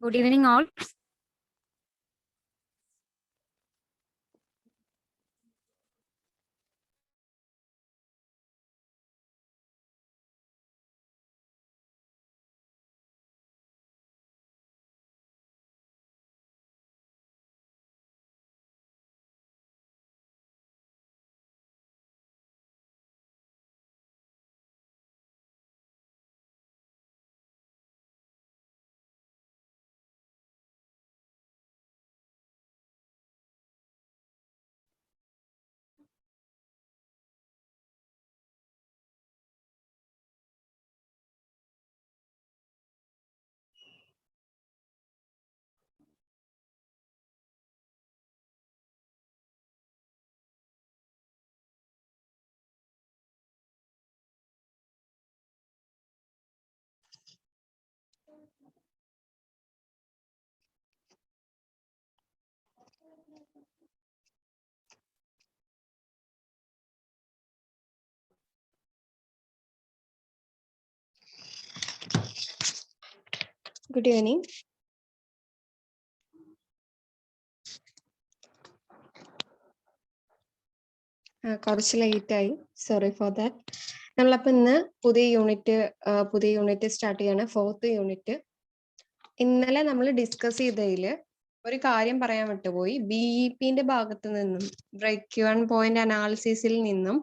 Good evening, all. Good evening. കുറച്ച് late ആയി, sorry for that. നമ്മളപ്പോൾ ഇന്ന് പുതിയ യൂണിറ്റ് സ്റ്റാർട്ട് ചെയ്യാണ്, 4th യൂണിറ്റ്. ഇന്നലെ നമ്മൾ ഡിസ്കസ് ചെയ്തതിൽ ഒരു കാര്യം പറയാൻ വിട്ടുപോയി. BEPന്റെ ഭാഗത്ത് നിന്നും ബ്രേക്ക് ഈവൻ പോയിന്റ് അനാലിസിസിൽ നിന്നും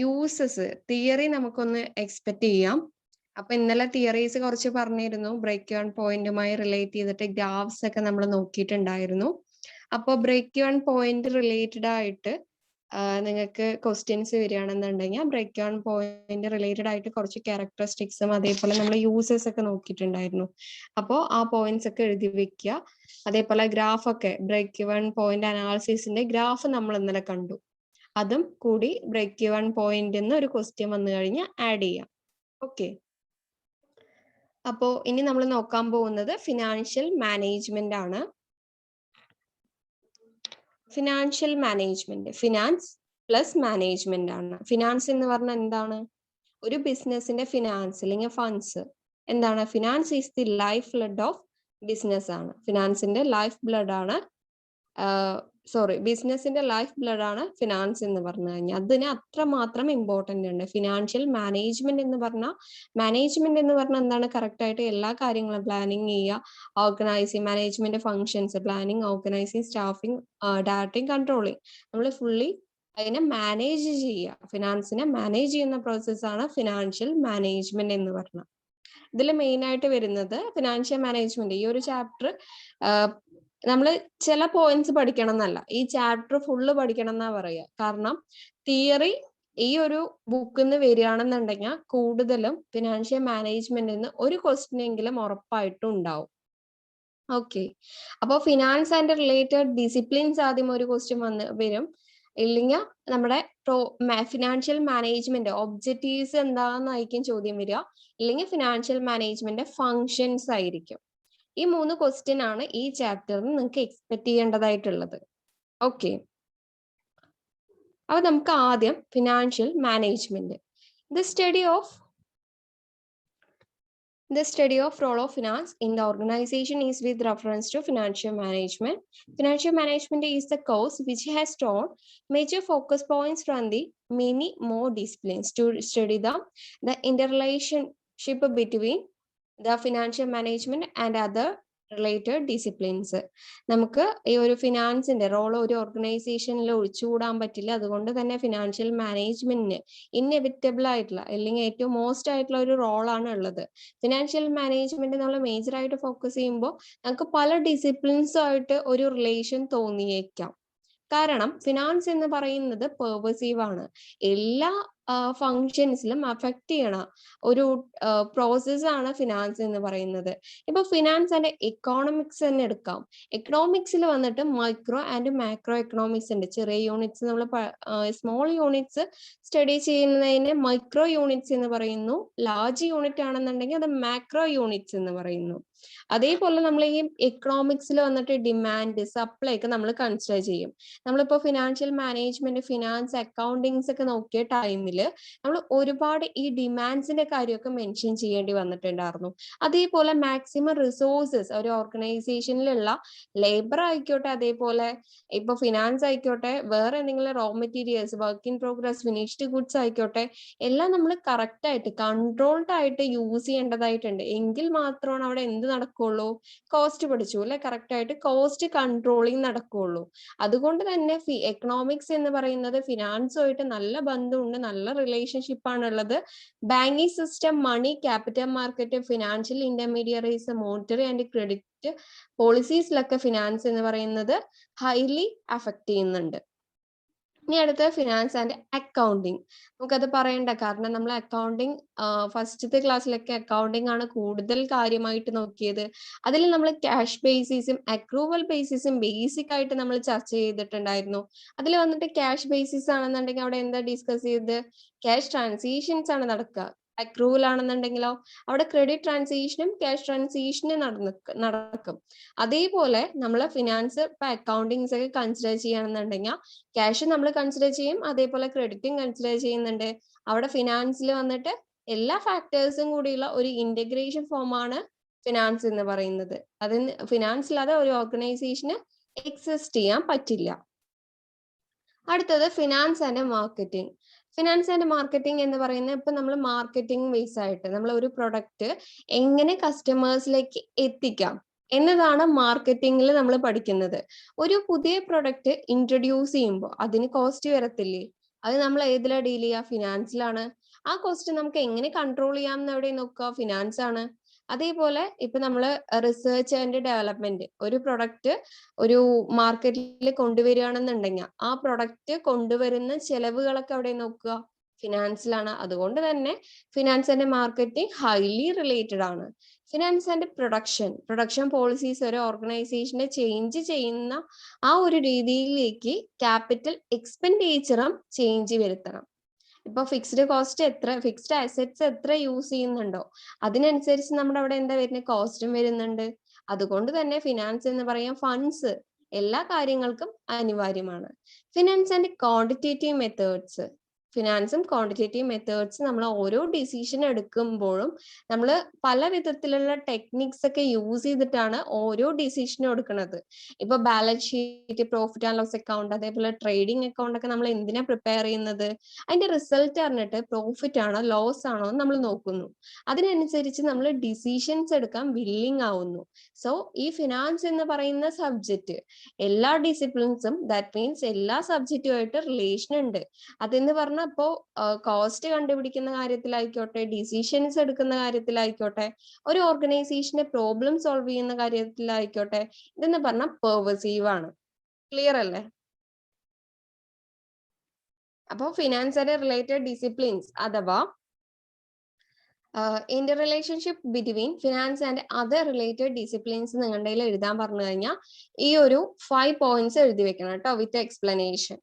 യൂസസ് തിയറി നമുക്കൊന്ന് എക്സ്പെക്ട് ചെയ്യാം. അപ്പൊ ഇന്നലെ തിയറീസ് കുറച്ച് പറഞ്ഞിരുന്നു, ബ്രേക്ക് ഈവൻ പോയിന്റുമായി റിലേറ്റ് ചെയ്തിട്ട് ഗ്രാഫ്സ് ഒക്കെ നമ്മൾ നോക്കിയിട്ടുണ്ടായിരുന്നു. അപ്പോൾ ബ്രേക്ക് ഈവൻ പോയിന്റ് റിലേറ്റഡ് ആയിട്ട് നിങ്ങൾക്ക് ക്വസ്റ്റ്യൻസ് വരികയാണെന്നുണ്ടെങ്കിൽ ബ്രേക്ക് ഈവൻ പോയിന്റ് റിലേറ്റഡ് ആയിട്ട് കുറച്ച് ക്യാരക്ടറിസ്റ്റിക്സും അതേപോലെ നമ്മൾ യൂസസ് ഒക്കെ നോക്കിയിട്ടുണ്ടായിരുന്നു. അപ്പോൾ ആ പോയിന്റ്സ് ഒക്കെ എഴുതി വെക്കുക. അതേപോലെ ഗ്രാഫ് ഒക്കെ ബ്രേക്ക് ഈവൻ പോയിന്റ് അനാലിസിസിന്റെ ഗ്രാഫ് നമ്മൾ ഇന്നലെ കണ്ടു, അതും കൂടി ബ്രേക്ക് ഈവൻ പോയിന്റ് എന്ന് ഒരു ക്വസ്റ്റ്യൻ വന്നു കഴിഞ്ഞാൽ ആഡ് ചെയ്യാം. ഓക്കെ, അപ്പോൾ ഇനി നമ്മൾ നോക്കാൻ പോകുന്നത് ഫിനാൻഷ്യൽ മാനേജ്മെന്റ് ആണ്. Financial management, finance plus management ആണ്. ഫിനാൻസ് എന്ന് പറഞ്ഞാൽ എന്താണ്? ഒരു ബിസിനസിന്റെ ഫിനാൻസ് അല്ലെങ്കിൽ ഫണ്ട്സ് എന്താണ്? Finance is the life blood of business ആണ്. ഫിനാൻസിന്റെ ലൈഫ് ബ്ലഡ് ആണ്, ബിസിനസിന്റെ ലൈഫ് ബ്ലഡ് ആണ് ഫിനാൻസ് എന്ന് പറഞ്ഞു കഴിഞ്ഞാൽ. അതിന് അത്രമാത്രം ഇമ്പോർട്ടന്റ് ഉണ്ട്. ഫിനാൻഷ്യൽ മാനേജ്മെന്റ് എന്ന് പറഞ്ഞാൽ എന്താണ്? കറക്റ്റ് ആയിട്ട് എല്ലാ കാര്യങ്ങളും പ്ലാനിങ് ചെയ്യുക, organising, management functions, planning, organising, staffing, ഡാറ്റയും കൺട്രോളിങ്, നമ്മൾ ഫുള്ളി അതിനെ മാനേജ് ചെയ്യുക. ഫിനാൻസിനെ മാനേജ് ചെയ്യുന്ന പ്രോസസ്സാണ് ഫിനാൻഷ്യൽ മാനേജ്മെന്റ് എന്ന് പറഞ്ഞാൽ. ഇതിൽ മെയിൻ ആയിട്ട് വരുന്നത് ഫിനാൻഷ്യൽ മാനേജ്മെന്റ്. ഈ ഒരു ചാപ്റ്റർ നമ്മൾ ചില പോയിന്റ്സ് പഠിക്കണം എന്നല്ല, ഈ ചാപ്റ്റർ ഫുള്ള് പഠിക്കണം എന്നാ പറയുക. കാരണം തിയറി ഈ ഒരു ബുക്കിൽ നിന്ന് വരികയാണെന്നുണ്ടെങ്കിൽ കൂടുതലും ഫിനാൻഷ്യൽ മാനേജ്മെന്റിൽ ഒരു ക്വസ്റ്റ്യൻ എങ്കിലും ഉറപ്പായിട്ടും ഉണ്ടാവും. ഓക്കെ, അപ്പോൾ ഫിനാൻസ് ആൻഡ് റിലേറ്റഡ് ഡിസിപ്ലിൻസ് ആദ്യം ഒരു ക്വസ്റ്റ്യൻ വരും. ഇല്ലെങ്കിൽ നമ്മുടെ ഫിനാൻഷ്യൽ മാനേജ്മെന്റ് ഒബ്ജക്റ്റീവ്സ് എന്താണെന്നായിരിക്കും ചോദ്യം വരിക. ഇല്ലെങ്കിൽ ഫിനാൻഷ്യൽ മാനേജ്മെന്റ് ഫങ്ഷൻസ് ആയിരിക്കും. ഈ 3 ക്വസ്റ്റ്യൻ ആണ് ഈ ചാപ്റ്ററിൽ നിങ്ങൾക്ക് എക്സ്പെക്ട് ചെയ്യേണ്ടതായിട്ടുള്ളത്. ഓക്കെ, അപ്പൊ നമുക്ക് ആദ്യം financial management. The study of role of finance in the organization is with reference to financial management. Financial management is the course which has drawn major focus points from the many more disciplines to study the interrelationship between the financial management and other related disciplines. നമുക്ക് ഈ ഒരു ഫിനാൻസിന്റെ role ഒരു ഓർഗനൈസേഷനിൽ ഒഴിച്ചുകൂടാൻ പറ്റില്ല. അതുകൊണ്ട് തന്നെ financial മാനേജ്മെന്റിന് ഇന്നെവിറ്റബിൾ ആയിട്ടുള്ള അല്ലെങ്കിൽ ഏറ്റവും മോസ്റ്റ് ആയിട്ടുള്ള ഒരു റോളാണ് ഉള്ളത്. ഫിനാൻഷ്യൽ മാനേജ്മെന്റ് നമ്മൾ മേജർ ആയിട്ട് ഫോക്കസ് ചെയ്യുമ്പോൾ നമുക്ക് പല ഡിസിപ്ലിൻസും ആയിട്ട് ഒരു റിലേഷൻ തോന്നിയേക്കാം. കാരണം ഫിനാൻസ് എന്ന് പറയുന്നത് പെർവസീവ് ആണ്, എല്ലാ ഫങ്ഷൻസിലും അഫക്റ്റ് ചെയ്യണ ഒരു പ്രോസസ്സാണ് ഫിനാൻസ് എന്ന് പറയുന്നത്. ഇപ്പൊ ഫിനാൻസ് ആൻഡ് എക്കോണമിക്സ് തന്നെ എടുക്കാം. എക്കണോമിക്സിൽ വന്നിട്ട് മൈക്രോ ആൻഡ് മാക്രോ എക്കണോമിക്സ് ഉണ്ട്. ചെറിയ യൂണിറ്റ്സ് നമ്മൾ സ്മോൾ യൂണിറ്റ്സ് സ്റ്റഡി ചെയ്യുന്നതിന് മൈക്രോ യൂണിറ്റ്സ് എന്ന് പറയുന്നു. ലാർജ് യൂണിറ്റ് ആണെന്നുണ്ടെങ്കിൽ അത് മാക്രോ യൂണിറ്റ്സ് എന്ന് പറയുന്നു. അതേപോലെ നമ്മൾ ഈ എക്കണോമിക്സിൽ വന്നിട്ട് ഡിമാൻഡ്, സപ്ലൈ ഒക്കെ നമ്മൾ കൺസിഡർ ചെയ്യും. നമ്മളിപ്പോ ഫിനാൻഷ്യൽ മാനേജ്മെന്റ്, ഫിനാൻസ്, അക്കൗണ്ടിങ്സ് ഒക്കെ നോക്കിയ ടൈമിൽ നോക്കുന്നതിൽ നമ്മൾ ഒരുപാട് ഈ ഡിമാൻഡ്സിന്റെ കാര്യമൊക്കെ മെൻഷൻ ചെയ്യേണ്ടി വന്നിട്ടുണ്ടായിരുന്നു. അതേപോലെ മാക്സിമം റിസോഴ്സസ് ഒരു ഓർഗനൈസേഷനിലുള്ള ലേബർ ആയിക്കോട്ടെ, അതേപോലെ ഇപ്പൊ ഫിനാൻസ് ആയിക്കോട്ടെ, വേറെ എന്തെങ്കിലും raw materials, work in progress, finished goods ആയിക്കോട്ടെ, എല്ലാം നമ്മൾ കറക്റ്റ് ആയിട്ട് കൺട്രോൾഡ് ആയിട്ട് യൂസ് ചെയ്യേണ്ടതായിട്ടുണ്ട്. എങ്കിൽ മാത്രമാണ് അവിടെ എന്ത് നടക്കുള്ളൂ, കോസ്റ്റ് പഠിച്ചു അല്ലെ, കറക്റ്റ് ആയിട്ട് കോസ്റ്റ് കൺട്രോളിങ് നടക്കുള്ളൂ. അതുകൊണ്ട് തന്നെ എക്കണോമിക്സ് എന്ന് പറയുന്നത് ഫിനാൻസുമായിട്ട് നല്ല ബന്ധമുണ്ട്, നല്ല റിലേഷൻഷിപ്പ് ആണുള്ളത്. Banking system, money, capital market, financial intermediaries, monetary and credit പോളിസീസിലൊക്കെ ഫിനാൻസ് എന്ന് പറയുന്നത് ഹൈലി അഫക്ട് ചെയ്യുന്നുണ്ട്. ഇനി അടുത്ത ഫിനാൻസ് ആൻഡ് അക്കൗണ്ടിങ്. നമുക്കത് പറയണ്ട, കാരണം നമ്മൾ അക്കൗണ്ടിങ് ഫസ്റ്റത്തെ ക്ലാസ്സിലൊക്കെ അക്കൗണ്ടിങ് ആണ് കൂടുതൽ കാര്യമായിട്ട് നോക്കിയത്. അതിൽ നമ്മൾ ക്യാഷ് ബേസിസും അക്രൂവൽ ബേസിസും ബേസിക് ആയിട്ട് നമ്മൾ ചർച്ച ചെയ്തിട്ടുണ്ടായിരുന്നു. അതിൽ വന്നിട്ട് ക്യാഷ് ബേസിസ് ആണെന്നുണ്ടെങ്കിൽ അവിടെ എന്താ ഡിസ്കസ് ചെയ്തത്, ക്യാഷ് ട്രാൻസാക്ഷൻസ് ആണ് നടക്കുക. അക്രൂവൽ ആണെന്നുണ്ടെങ്കിലോ അവിടെ ക്രെഡിറ്റ് ട്രാൻസാക്ഷനും ക്യാഷ് ട്രാൻസാക്ഷനും നടക്കും. അതേപോലെ നമ്മൾ ഫിനാൻസ് ഇപ്പൊ അക്കൗണ്ടിങ്സ് ഒക്കെ കൺസിഡർ ചെയ്യുകയാണെന്നുണ്ടെങ്കിൽ ക്യാഷ് നമ്മൾ കൺസിഡർ ചെയ്യും, അതേപോലെ ക്രെഡിറ്റും കൺസിഡർ ചെയ്യുന്നുണ്ട്. അവിടെ ഫിനാൻസിൽ വന്നിട്ട് എല്ലാ ഫാക്ടേഴ്സും കൂടിയുള്ള ഒരു ഇന്റഗ്രേഷൻ ഫോമാണ് ഫിനാൻസ് എന്ന് പറയുന്നത്. അതിന് ഫിനാൻസ് ഇല്ലാതെ ഒരു ഓർഗനൈസേഷന് എക്സിസ്റ്റ് ചെയ്യാൻ പറ്റില്ല. അടുത്തത് finance and marketing. Finance and marketing എന്ന് പറയുന്നത് ഇപ്പൊ നമ്മൾ മാർക്കറ്റിംഗ് ബേസ് ആയിട്ട് നമ്മൾ ഒരു പ്രൊഡക്റ്റ് എങ്ങനെ കസ്റ്റമേഴ്സിലേക്ക് എത്തിക്കാം എന്നതാണ് മാർക്കറ്റിംഗിൽ നമ്മൾ പഠിക്കുന്നത്. ഒരു പുതിയ പ്രൊഡക്റ്റ് ഇൻട്രൊഡ്യൂസ് ചെയ്യുമ്പോൾ അതിന് കോസ്റ്റ് വരത്തില്ലേ, അത് നമ്മൾ ഏതിലാ ഡീൽ ചെയ്യുക, ഫിനാൻസിലാണ്. ആ കോസ്റ്റ് നമുക്ക് എങ്ങനെ കൺട്രോൾ ചെയ്യാം എന്ന് എവിടെ നോക്കുക, ഫിനാൻസ് ആണ്. അതേപോലെ ഇപ്പൊ നമ്മൾ റിസർച്ച് ആൻഡ് ഡെവലപ്മെന്റ്, ഒരു പ്രൊഡക്റ്റ് ഒരു മാർക്കറ്റിൽ കൊണ്ടുവരികയാണെന്നുണ്ടെങ്കിൽ ആ പ്രൊഡക്റ്റ് കൊണ്ടുവരുന്ന ചെലവുകളൊക്കെ അവിടെ നോക്കുക, ഫിനാൻസിലാണ്. അതുകൊണ്ട് തന്നെ finance and marketing highly related ആണ്. ഫിനാൻസ് ആൻഡ് പ്രൊഡക്ഷൻ പോളിസീസ് ഒരു ഓർഗനൈസേഷനെ ചേഞ്ച് ചെയ്യുന്ന ആ ഒരു രീതിയിലേക്ക് ക്യാപിറ്റൽ എക്സ്പെൻഡിച്ചറും ചേഞ്ച് വരുത്തണം. ഇപ്പൊ ഫിക്സ്ഡ് കോസ്റ്റ് എത്ര, ഫിക്സ്ഡ് അസറ്റ്സ് എത്ര യൂസ് ചെയ്യുന്നുണ്ടോ അതിനനുസരിച്ച് നമ്മുടെ അവിടെ എന്താ വരുന്നത്, കോസ്റ്റും വരുന്നുണ്ട്. അതുകൊണ്ട് തന്നെ ഫിനാൻസ് എന്ന് പറയാൻ ഫണ്ട്സ് എല്ലാ കാര്യങ്ങൾക്കും അനിവാര്യമാണ്. ഫിനാൻസ് ആൻഡ് ക്വാണ്ടിറ്റേറ്റീവ് മെത്തേഡ്സ്, ഫിനാൻസും ക്വാണ്ടിറ്റേറ്റീവ് മെത്തേഡ്സ് നമ്മൾ ഓരോ ഡിസിഷൻ എടുക്കുമ്പോഴും നമ്മൾ പല വിധത്തിലുള്ള ടെക്നിക്സ് ഒക്കെ യൂസ് ചെയ്തിട്ടാണ് ഓരോ ഡിസിഷനും എടുക്കുന്നത്. ഇപ്പൊ balance sheet, profit and loss account, അതേപോലെ ട്രേഡിംഗ് അക്കൗണ്ട് ഒക്കെ നമ്മൾ എന്തിനാ പ്രിപ്പയർ ചെയ്യുന്നത്, അതിന്റെ റിസൾട്ട് അറിഞ്ഞിട്ട് പ്രോഫിറ്റ് ആണോ ലോസ് ആണോ എന്ന് നമ്മൾ നോക്കുന്നു. അതിനനുസരിച്ച് നമ്മൾ ഡിസിഷൻസ് എടുക്കാൻ വില്ലിങ് ആവുന്നു. സോ ഈ ഫിനാൻസ് എന്ന് പറയുന്ന സബ്ജക്റ്റ് എല്ലാ ഡിസിപ്ലിൻസും, ദാറ്റ് മീൻസ് എല്ലാ സബ്ജക്റ്റുമായിട്ട് റിലേഷൻ ഉണ്ട്. അതെന്ന് പറഞ്ഞാൽ ഇപ്പോ കോസ്റ്റ് കണ്ടുപിടിക്കുന്ന കാര്യത്തിലായിക്കോട്ടെ, ഡിസിഷൻസ് എടുക്കുന്ന കാര്യത്തിലായിക്കോട്ടെ, ഒരു ഓർഗനൈസേഷന്റെ പ്രോബ്ലം സോൾവ് ചെയ്യുന്ന കാര്യത്തിലായിക്കോട്ടെ, ഇതെന്ന് പറഞ്ഞാൽ പെർവസീവ് ആണ്. ക്ലിയർ അല്ലേ? അപ്പോൾ ഫിനാൻസ് ആൻഡ് റിലേറ്റഡ് ഡിസിപ്ലിൻസ് അഥവാ Inter relationship between finance and other related disciplines നിങ്ങളുടെ കയ്യിൽ എഴുതാൻ പറഞ്ഞു കഴിഞ്ഞാൽ ഈ ഒരു 5 പോയിന്റ്സ് എഴുതി വെക്കണം കേട്ടോ, വിത്ത് എക്സ്പ്ലനേഷൻ.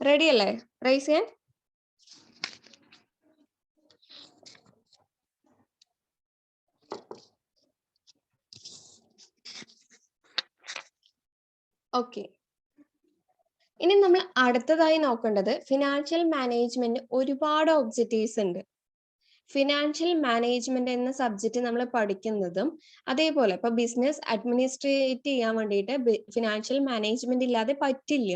റെഡി അല്ലേ? റൈസ് ചെയ്യാൻ. ഓക്കെ, ഇനി നമ്മൾ അടുത്തതായി നോക്കേണ്ടത് ഫിനാൻഷ്യൽ മാനേജ്മെന്റ് ഒരുപാട് ഒബ്ജക്റ്റീവ്സ് ഉണ്ട്. ഫിനാൻഷ്യൽ മാനേജ്മെന്റ് എന്ന സബ്ജക്റ്റ് നമ്മൾ പഠിക്കുന്നതും അതേപോലെ ഇപ്പൊ ബിസിനസ് അഡ്മിനിസ്ട്രേറ്റ് ചെയ്യാൻ വേണ്ടിയിട്ട് ഫിനാൻഷ്യൽ മാനേജ്മെന്റ് ഇല്ലാതെ പറ്റില്ല.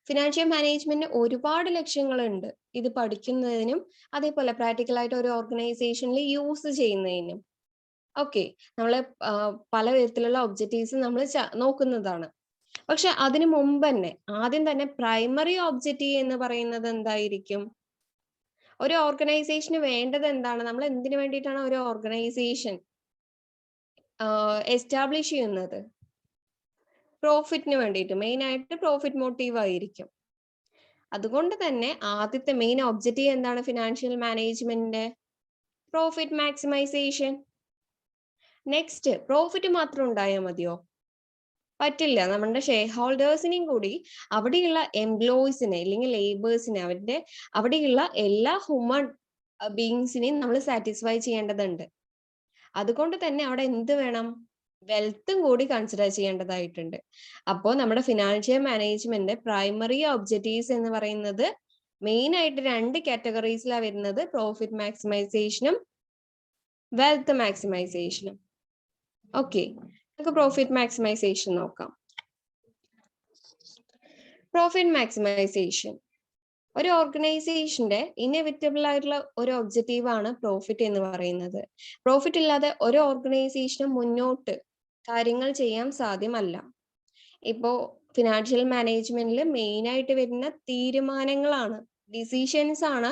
ഫിനാൻഷ്യൽ മാനേജ്മെന്റ് ഒരുപാട് ലക്ഷ്യങ്ങളുണ്ട് ഇത് പഠിക്കുന്നതിനും അതേപോലെ പ്രാക്ടിക്കൽ ആയിട്ട് ഒരു ഓർഗനൈസേഷനിൽ യൂസ് ചെയ്യുന്നതിനും. ഓക്കെ, നമ്മള് പല വിധത്തിലുള്ള ഒബ്ജക്റ്റീവ്സ് നമ്മൾ നോക്കുന്നതാണ്. പക്ഷെ അതിനു മുമ്പ് തന്നെ ആദ്യം തന്നെ പ്രൈമറി ഒബ്ജക്റ്റീവ് എന്ന് പറയുന്നത് എന്തായിരിക്കും? ഒരു ഓർഗനൈസേഷന് വേണ്ടത് എന്താണ്? നമ്മൾ എന്തിനു വേണ്ടിയിട്ടാണ് ഒരു ഓർഗനൈസേഷൻ എസ്റ്റാബ്ലിഷ് ചെയ്യുന്നത്? പ്രോഫിറ്റിന് വേണ്ടിയിട്ട്, മെയിൻ ആയിട്ട് പ്രോഫിറ്റ് മോട്ടീവ് ആയിരിക്കും. അതുകൊണ്ട് തന്നെ ആദ്യത്തെ മെയിൻ ഒബ്ജക്റ്റീവ് എന്താണ് ഫിനാൻഷ്യൽ മാനേജ്മെന്റിന്റെ? Profit maximisation. നെക്സ്റ്റ്, പ്രോഫിറ്റ് മാത്രം ഉണ്ടായാൽ മതിയോ? പറ്റില്ല. നമ്മുടെ ഷെയർ ഹോൾഡേഴ്സിനെയും കൂടി, അവിടെയുള്ള എംപ്ലോയീസിനെ അല്ലെങ്കിൽ ലേബേഴ്സിനെ, അവരുടെ അവിടെയുള്ള എല്ലാ ഹ്യൂമൻ ബീയിങ്സിനെയും നമ്മൾ സാറ്റിസ്ഫൈ ചെയ്യേണ്ടതുണ്ട്. അതുകൊണ്ട് തന്നെ അവിടെ എന്ത് വേണം? വെൽത്തും കൂടി കൺസിഡർ ചെയ്യേണ്ടതായിട്ടുണ്ട്. അപ്പോൾ നമ്മുടെ ഫിനാൻഷ്യൽ മാനേജ്മെന്റ് പ്രൈമറി ഒബ്ജക്റ്റീവ്സ് എന്ന് പറയുന്നത് മെയിൻ ആയിട്ട് 2 കാറ്റഗറീസിലാണ് വരുന്നത്, പ്രോഫിറ്റ് മാക്സിമൈസേഷനും വെൽത്ത് മാക്സിമൈസേഷനും. ഓക്കെ, നമുക്ക് പ്രോഫിറ്റ് മാക്സിമൈസേഷൻ നോക്കാം. പ്രോഫിറ്റ് മാക്സിമൈസേഷൻ ഒരു ഓർഗനൈസേഷന്റെ ഇന്നെവിറ്റബിൾ ആയിട്ടുള്ള ഒരു ഒബ്ജക്റ്റീവ് ആണ് പ്രോഫിറ്റ് എന്ന് പറയുന്നത്. പ്രോഫിറ്റ് ഇല്ലാതെ ഒരു ഓർഗനൈസേഷനും മുന്നോട്ട് കാര്യങ്ങൾ ചെയ്യാൻ സാധ്യമല്ല. ഇപ്പോ ഫിനാൻഷ്യൽ മാനേജ്മെന്റിൽ മെയിൻ ആയിട്ട് വരുന്ന തീരുമാനങ്ങളാണ്, ഡിസിഷൻസ് ആണ്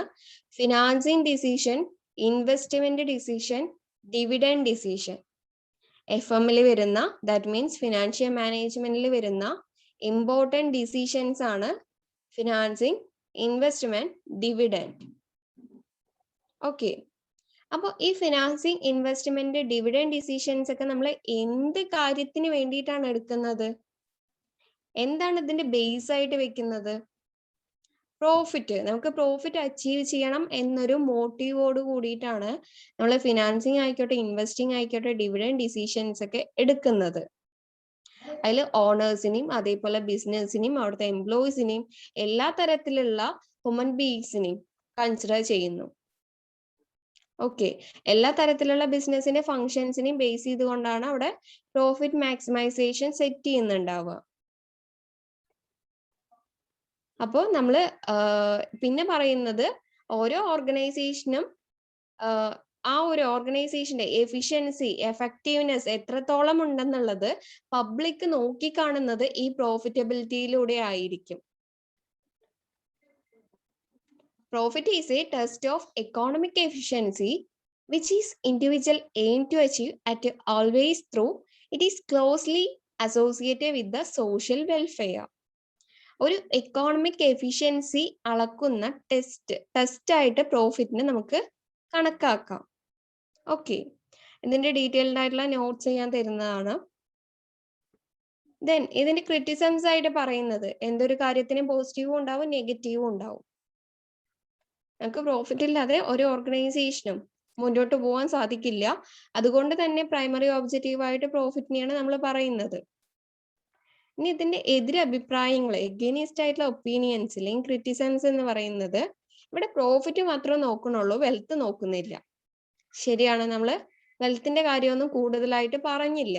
financing decision, investment decision, dividend decision. FM-ൽ വരുന്ന, ദാറ്റ് മീൻസ് ഫിനാൻഷ്യൽ മാനേജ്മെന്റിൽ വരുന്ന ഇമ്പോർട്ടൻറ്റ് ഡിസിഷൻസ് ആണ് ഫിനാൻസിങ്, ഇൻവെസ്റ്റ്മെന്റ്, ഡിവിഡൻഡ്. ഓക്കെ, അപ്പോൾ ഈ ഫിനാൻസിങ്, ഇൻവെസ്റ്റ്മെന്റ്, ഡിവിഡൻഡ് ഡിസിഷൻസ് ഒക്കെ നമ്മൾ എന്ത് കാര്യത്തിന് വേണ്ടിയിട്ടാണ് എടുക്കുന്നത്? എന്താണ് ഇതിന്റെ ബേസ് ആയിട്ട് വെക്കുന്നത്? പ്രോഫിറ്റ്. നമുക്ക് പ്രോഫിറ്റ് അച്ചീവ് ചെയ്യണം എന്നൊരു മോട്ടീവോട് കൂടിയിട്ടാണ് നമ്മൾ ഫിനാൻസിങ് ആയിക്കോട്ടെ, ഇൻവെസ്റ്റിംഗ് ആയിക്കോട്ടെ, ഡിവിഡൻഡ് ഡിസിഷൻസ് ഒക്കെ എടുക്കുന്നത്. അതിൽ ഓണേഴ്സിനെയും അതേപോലെ ബിസിനസിനെയും അവിടുത്തെ എംപ്ലോയീസിനെയും എല്ലാ തരത്തിലുള്ള ഹ്യൂമൻ ബീങ്സിനെയും കൺസിഡർ ചെയ്യുന്നു. ഓക്കെ, എല്ലാ തരത്തിലുള്ള ബിസിനസിന്റെ ഫങ്ഷൻസിനെയും ബേസ് ചെയ്തുകൊണ്ടാണ് അവിടെ പ്രോഫിറ്റ് മാക്സിമൈസേഷൻ സെറ്റ് ചെയ്യുന്നുണ്ടാവുക. അപ്പോൾ നമ്മൾ പിന്നെ പറയുന്നത് ഓരോ ഓർഗനൈസേഷനും ആ ഒരു ഓർഗനൈസേഷന്റെ എഫിഷ്യൻസി, എഫക്റ്റീവ്നെസ് എത്രത്തോളം ഉണ്ടെന്നുള്ളത് പബ്ലിക് നോക്കിക്കാണുന്നത് ഈ പ്രോഫിറ്റബിലിറ്റിയിലൂടെ ആയിരിക്കും. Profit is a test of economic efficiency, which is individual aim to achieve at always through. It is closely associated with the social welfare. ഒരു എക്കോണമിക് എഫിഷ്യൻസി അളക്കുന്ന ടെസ്റ്റ് ആയിട്ട് പ്രോഫിറ്റിനെ നമുക്ക് കണക്കാക്കാം. ഓക്കെ, ഇതിന്റെ ഡീറ്റെയിൽഡ് ആയിട്ടുള്ള നോട്ട്സ് ഞാൻ തരുന്നതാണ്. ദെൻ ഇതിന്റെ ക്രിറ്റിസിസംസ് ആയിട്ട് പറയുന്നത്, എന്തൊരു കാര്യത്തിനും പോസിറ്റീവും ഉണ്ടാവും നെഗറ്റീവും ഉണ്ടാവും. നമുക്ക് പ്രോഫിറ്റ് ഇല്ലാതെ ഒരു ഓർഗനൈസേഷനും മുന്നോട്ട് പോകാൻ സാധിക്കില്ല. അതുകൊണ്ട് തന്നെ പ്രൈമറി ഒബ്ജക്റ്റീവ് ആയിട്ട് പ്രോഫിറ്റിനെയാണ് നമ്മൾ പറയുന്നത്. ഇനി ഇതിന്റെ എതിരഭിപ്രായങ്ങൾ, എഗെയിൻസ്റ്റ് ആയിട്ടുള്ള ഒപ്പീനിയൻസ് അല്ലെങ്കിൽ ക്രിറ്റിസിസംസ് എന്ന് പറയുന്നത്, ഇവിടെ പ്രോഫിറ്റ് മാത്രമേ നോക്കണുള്ളൂ, വെൽത്ത് നോക്കുന്നില്ല. ശരിയാണ്, നമ്മൾ വെൽത്തിന്റെ കാര്യമൊന്നും കൂടുതലായിട്ട് പറഞ്ഞില്ല.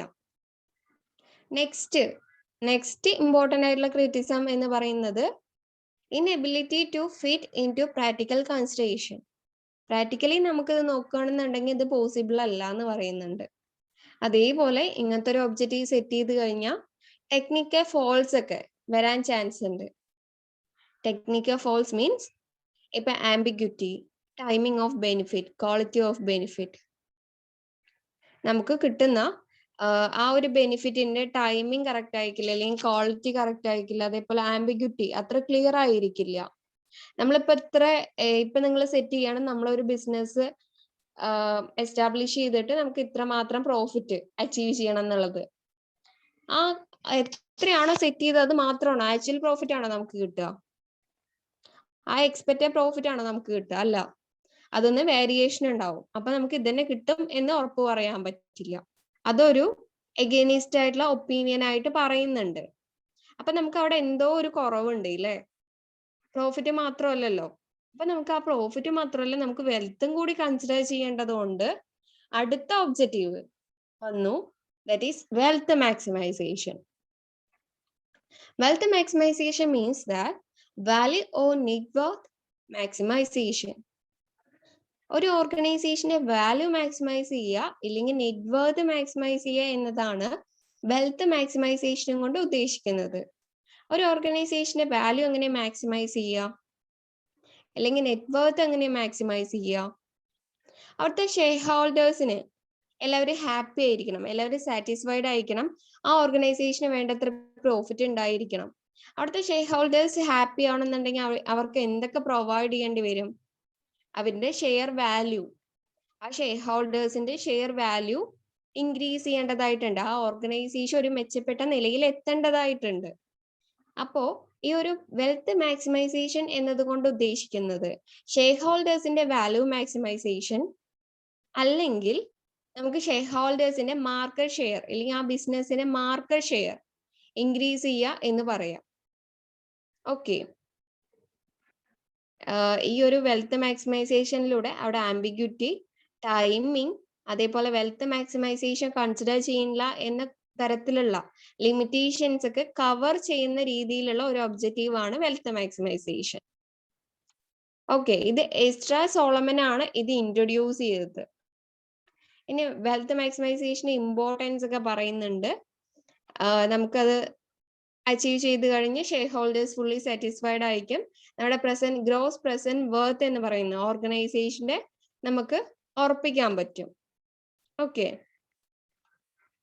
നെക്സ്റ്റ് ഇമ്പോർട്ടൻ്റ് ആയിട്ടുള്ള ക്രിറ്റിസിസം എന്ന് പറയുന്നത് inability to fit into practical consideration. Practically നമുക്കിത് നോക്കുകയാണെന്നുണ്ടെങ്കിൽ ഇത് പോസിബിൾ അല്ല എന്ന് പറയുന്നുണ്ട്. അതേപോലെ ഇങ്ങനത്തെ ഒരു ഒബ്ജക്റ്റീവ് സെറ്റ് ചെയ്ത് കഴിഞ്ഞാൽ ടെക്നിക്കൽ ഫോൾസ് ഒക്കെ വരാൻ ചാൻസ് ഉണ്ട്. ടെക്നിക്കൽ ഫോൾസ് മീൻസ് ഇപ്പൊ ambiguity, timing of benefit, quality of benefit. നമുക്ക് കിട്ടുന്ന ആ ഒരു ബെനിഫിറ്റിന്റെ ടൈമിംഗ് കറക്റ്റ് ആയിരിക്കില്ല, അല്ലെങ്കിൽ ക്വാളിറ്റി കറക്റ്റ് ആയിരിക്കില്ല, അതേപോലെ ആംബിഗ്യൂറ്റി അത്ര ക്ലിയർ ആയിരിക്കില്ല. നമ്മളിപ്പോ ഇപ്പൊ നിങ്ങൾ സെറ്റ് ചെയ്യണം, നമ്മളൊരു ബിസിനസ് എസ്റ്റാബ്ലിഷ് ചെയ്തിട്ട് നമുക്ക് ഇത്ര മാത്രം പ്രോഫിറ്റ് അച്ചീവ് ചെയ്യണം എന്നുള്ളത്, ആ എത്രയാണോ സെറ്റ് ചെയ്തത് അത് മാത്രമാണോ ആക്ച്വൽ പ്രോഫിറ്റ് ആണോ നമുക്ക് കിട്ടുക? ആ എക്സ്പെക്റ്റഡ് പ്രോഫിറ്റ് ആണോ നമുക്ക് കിട്ടുക? അല്ല, അതൊന്ന് വേരിയേഷൻ ഉണ്ടാവും. അപ്പൊ നമുക്ക് ഇതന്നെ കിട്ടും എന്ന് ഉറപ്പ് പറയാൻ പറ്റില്ല. അതൊരു എഗെയിനിസ്റ്റ് ആയിട്ടുള്ള ഒപ്പീനിയൻ ആയിട്ട് പറയുന്നുണ്ട്. അപ്പൊ നമുക്ക് അവിടെ എന്തോ ഒരു കുറവുണ്ട് ഇല്ലേ? പ്രോഫിറ്റ് മാത്രമല്ലല്ലോ. അപ്പൊ നമുക്ക് ആ പ്രോഫിറ്റ് മാത്രമല്ല, നമുക്ക് വെൽത്തും കൂടി കൺസിഡർ ചെയ്യേണ്ടതുകൊണ്ട് അടുത്ത ഒബ്ജക്റ്റീവ് വന്നു, that is wealth maximisation. Wealth maximisation means that value or net worth maximisation. ഒരു ഓർഗനൈസേഷന്റെ വാല്യൂ മാക്സിമൈസ് ചെയ്യുക ഇല്ലെങ്കിൽ നെറ്റ് വർത്ത് മാക്സിമൈസ് ചെയ്യുക എന്നതാണ് വെൽത്ത് മാക്സിമൈസേഷനും കൊണ്ട് ഉദ്ദേശിക്കുന്നത്. ഒരു ഓർഗനൈസേഷന്റെ വാല്യൂ എങ്ങനെ മാക്സിമൈസ് ചെയ്യുക അല്ലെങ്കിൽ നെറ്റ് വർത്ത് എങ്ങനെ മാക്സിമൈസ് ചെയ്യുക? അവിടുത്തെ ഷെയർ ഹോൾഡേഴ്സിന് എല്ലാവരും ഹാപ്പി ആയിരിക്കണം, എല്ലാവരും സാറ്റിസ്ഫൈഡ് ആയിരിക്കണം, ആ ഓർഗനൈസേഷന് വേണ്ടത്ര പ്രോഫിറ്റ് ഉണ്ടായിരിക്കണം. അവിടുത്തെ ഷെയർ ഹോൾഡേഴ്സ് ഹാപ്പി ആണെന്നുണ്ടെങ്കിൽ അവർക്ക് എന്തൊക്കെ പ്രൊവൈഡ് ചെയ്യേണ്ടി വരും? അവരുടെ ഷെയർ വാല്യൂ, ആ ഷെയർ ഹോൾഡേഴ്സിന്റെ ഷെയർ വാല്യൂ ഇൻക്രീസ് ചെയ്യേണ്ടതായിട്ടുണ്ട്. ആ ഓർഗനൈസേഷൻ ഒരു മെച്ചപ്പെട്ട നിലയിൽ എത്തേണ്ടതായിട്ടുണ്ട്. അപ്പോ ഈ ഒരു വെൽത്ത് മാക്സിമൈസേഷൻ എന്നതുകൊണ്ട് ഉദ്ദേശിക്കുന്നത് ഷെയർ ഹോൾഡേഴ്സിന്റെ വാല്യൂ മാക്സിമൈസേഷൻ, അല്ലെങ്കിൽ നമുക്ക് ഷെയർ ഹോൾഡേഴ്സിന്റെ മാർക്കറ്റ് ഷെയർ അല്ലെങ്കിൽ ആ ബിസിനസിന്റെ മാർക്കറ്റ് ഷെയർ ഇൻക്രീസ് ചെയ്യുക എന്ന് പറയാം. ഓക്കെ, ഈ ഒരു വെൽത്ത് മാക്സിമൈസേഷനിലൂടെ അവിടെ ആംബിഗ്യൂറ്റി, ടൈമിംഗ്, അതേപോലെ വെൽത്ത് മാക്സിമൈസേഷൻ കൺസിഡർ ചെയ്യില്ല എന്ന തരത്തിലുള്ള ലിമിറ്റേഷൻസ് ഒക്കെ കവർ ചെയ്യുന്ന രീതിയിലുള്ള ഒരു ഒബ്ജക്റ്റീവ് ആണ് വെൽത്ത് മാക്സിമൈസേഷൻ. ഓക്കെ, ഇത് എസ്ട്രാ സോളമൻ ആണ് ഇത് ഇൻട്രൊഡ്യൂസ് ചെയ്തത്. ഇനി വെൽത്ത് മാക്സിമൈസേഷൻ ഇമ്പോർട്ടൻസ് ഒക്കെ പറയുന്നുണ്ട്. നമുക്കത് അച്ചീവ് ചെയ്ത് കഴിഞ്ഞ് ഷെയർ ഹോൾഡേഴ്സ് ഫുള്ളി സാറ്റിസ്ഫൈഡ് ആയിരിക്കും. നമ്മുടെ ഗ്രോസ് പ്രസന്റ് വർത്ത് എന്ന് പറയുന്ന ഓർഗനൈസേഷന്റെ നമുക്ക് ഉറപ്പിക്കാൻ പറ്റും. ഓക്കെ,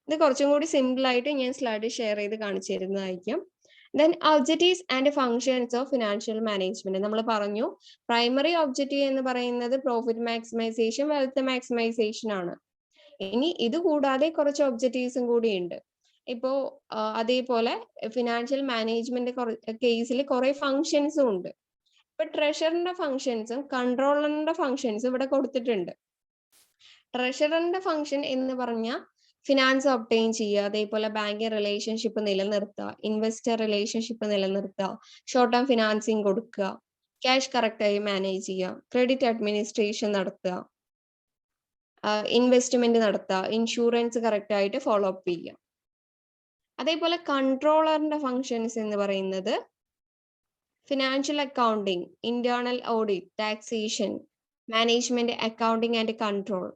ഇത് കുറച്ചും കൂടി സിമ്പിൾ ആയിട്ട് ഞാൻ സ്ലൈഡ് ഷെയർ ചെയ്ത് കാണിച്ചു തരുന്നതായിരിക്കും. Then objectives and functions of financial management. നമ്മൾ പറഞ്ഞു പ്രൈമറി ഒബ്ജക്റ്റീവ് എന്ന് പറയുന്നത് പ്രോഫിറ്റ് മാക്സിമൈസേഷൻ, വെൽത്ത് മാക്സിമൈസേഷൻ ആണ്. ഇനി ഇത് കൂടാതെ കുറച്ച് ഒബ്ജക്റ്റീവ്സും കൂടി ഉണ്ട്. ഇപ്പോ അതേപോലെ ഫിനാൻഷ്യൽ മാനേജ്മെന്റ് കേസിൽ കുറെ ഫങ്ഷൻസും ഉണ്ട്. ഇപ്പൊ ട്രഷറിന്റെ ഫങ്ഷൻസും കൺട്രോളറിന്റെ ഫങ്ഷൻസും ഇവിടെ കൊടുത്തിട്ടുണ്ട്. ട്രഷറിന്റെ ഫങ്ഷൻ എന്ന് പറഞ്ഞാൽ ഫിനാൻസ് ഒബ്റ്റെയിൻ ചെയ്യുക, അതേപോലെ ബാങ്കിങ് റിലേഷൻഷിപ്പ് നിലനിർത്തുക, ഇൻവെസ്റ്റർ റിലേഷൻഷിപ്പ് നിലനിർത്തുക, ഷോർട്ട് ടേം ഫിനാൻസിങ് കൊടുക്കുക, ക്യാഷ് കറക്റ്റായി മാനേജ് ചെയ്യുക, ക്രെഡിറ്റ് അഡ്മിനിസ്ട്രേഷൻ നടത്തുക, ഇൻവെസ്റ്റ്മെന്റ് നടത്തുക, ഇൻഷുറൻസ് കറക്റ്റ് ആയിട്ട് ഫോളോ അപ്പ് ചെയ്യുക. അതേപോലെ കൺട്രോളറിന്റെ ഫങ്ഷൻസ് എന്ന് പറയുന്നത് financial accounting, internal audit, taxation, management accounting and control,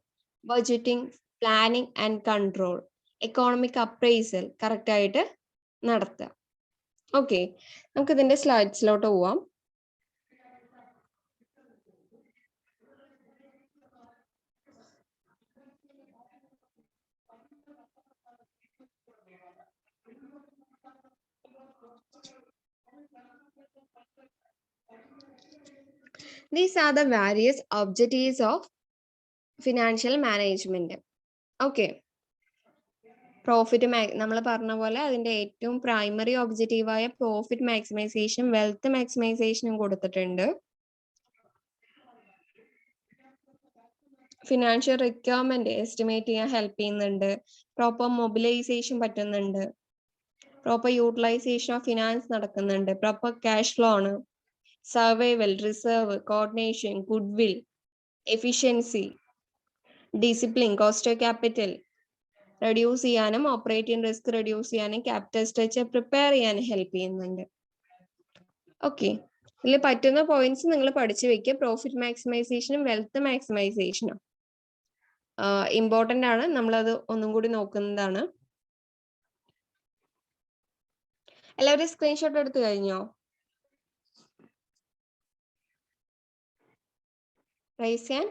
budgeting, planning and control, economic appraisal correct ആയിട്ട് നടത്തുക. ഓക്കെ, നമുക്ക് ഇതിന്റെ സ്ലൈഡ്സിലോട്ട് പോവാം. These are the various objectives of financial management. Okay. Profit നമ്മൾ പറഞ്ഞ പോലെ അതിന്റെ ഏറ്റവും പ്രൈമറി ഒബ്ജക്റ്റീവായ പ്രോഫിറ്റ് മാക്സിമൈസേഷൻ, വെൽത്ത് മാക്സിമൈസേഷനും കൊടുത്തിട്ടുണ്ട്. ഫിനാൻഷ്യൽ റിക്വയർമെന്റ് എസ്റ്റിമേറ്റ് ചെയ്യാൻ ഹെൽപ്പ് ചെയ്യുന്നുണ്ട്. പ്രോപ്പർ മൊബിലൈസേഷൻ പറ്റുന്നുണ്ട്. പ്രോപ്പർ യൂട്ടിലൈസേഷൻ ഓഫ് ഫിനാൻസ് നടക്കുന്നുണ്ട്. പ്രോപ്പർ ക്യാഷ് ഫ്ലോ ആണ്. Survival, reserve, coordination, goodwill, efficiency, discipline, cost of capital reduce ചെയ്യാനും ഓപ്പറേറ്റിംഗ് റിസ്ക് റെഡ്യൂസ് ചെയ്യാനും ക്യാപിറ്റൽ സ്ട്രക്ചർ പ്രിപ്പയർ ചെയ്യാനും help ചെയ്യുന്നുണ്ട്. ഓക്കെ, ഇതിൽ പറ്റുന്ന പോയിന്റ്സ് നിങ്ങൾ പഠിച്ചു വെക്കുക. പ്രോഫിറ്റ് മാക്സിമൈസേഷനും വെൽത്ത് മാക്സിമൈസേഷനും ഇമ്പോർട്ടന്റ് ആണ്. നമ്മളത് ഒന്നും കൂടി നോക്കുന്നതാണ്. എല്ലാവരും സ്ക്രീൻഷോട്ട് എടുത്തു കഴിഞ്ഞോ? റൈസ് ചെയ്യാൻ.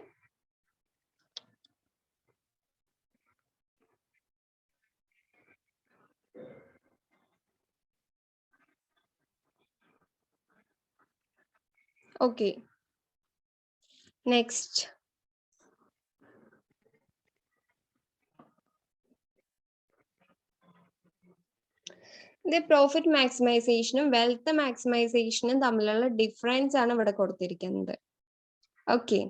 Okay. Next. The profit maximization ഉം wealth maximization ഉം തമ്മിലുള്ള ഡിഫറൻസ് ആണ് ഇവിടെ കൊടുത്തിരിക്കുന്നത്. Okay.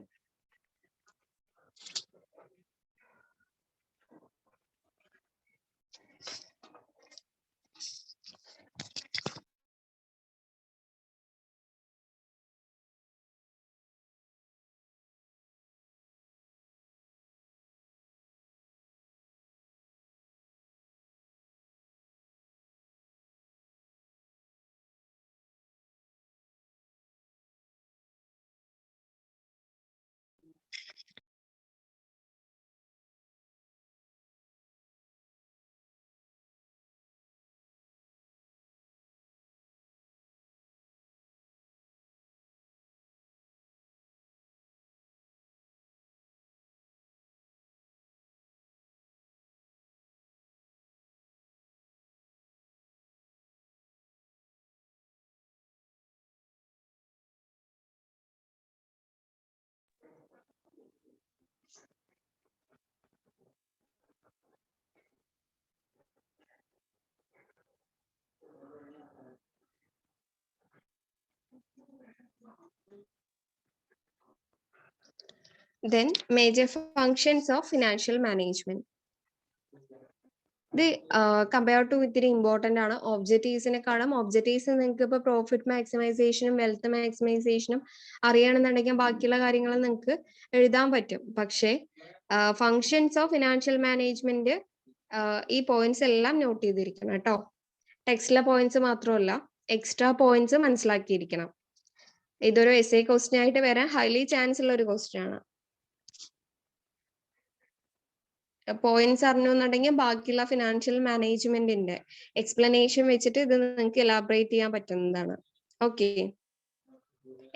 Then major functions of financial management. ഇത് കമ്പയർ ടു ഇത്തിരി ഇമ്പോർട്ടന്റ് ആണ്. ഒബ്ജക്റ്റീവ്സിനെക്കാളും ഒബ്ജക്റ്റീവ്സ് നിങ്ങൾക്ക് ഇപ്പൊ പ്രോഫിറ്റ് മാക്സിമൈസേഷനും വെൽത്ത് മാക്സിമൈസേഷനും അറിയണമെന്നുണ്ടെങ്കിൽ ബാക്കിയുള്ള കാര്യങ്ങൾ നിങ്ങൾക്ക് എഴുതാൻ പറ്റും. പക്ഷേ ഫങ്ഷൻസ് ഓഫ് ഫിനാൻഷ്യൽ മാനേജ്മെന്റ് ഈ പോയിന്റ്സ് എല്ലാം നോട്ട് ചെയ്തിരിക്കണം കേട്ടോ. ടെക്സ്റ്റിലെ പോയിന്റ്സ് മാത്രമല്ല, എക്സ്ട്രാ പോയിന്റ്സ് മനസ്സിലാക്കിയിരിക്കണം. ഇതൊരു എസ്എ ക്വസ്റ്റ്യൻ ആയിട്ട് വരാൻ ഹൈലി ചാൻസ് ഉള്ള ഒരു ക്വസ്റ്റ്യൻ ആണ്. പോയിന്റ്സ് അറിഞ്ഞുണ്ടെങ്കിൽ ബാക്കിയുള്ള ഫിനാൻഷ്യൽ മാനേജ്മെന്റിന്റെ എക്സ്പ്ലനേഷൻ വെച്ചിട്ട് ഇത് നിങ്ങൾക്ക് എലാബറേറ്റ് ചെയ്യാൻ പറ്റുന്നതാണ്. ഓക്കെ,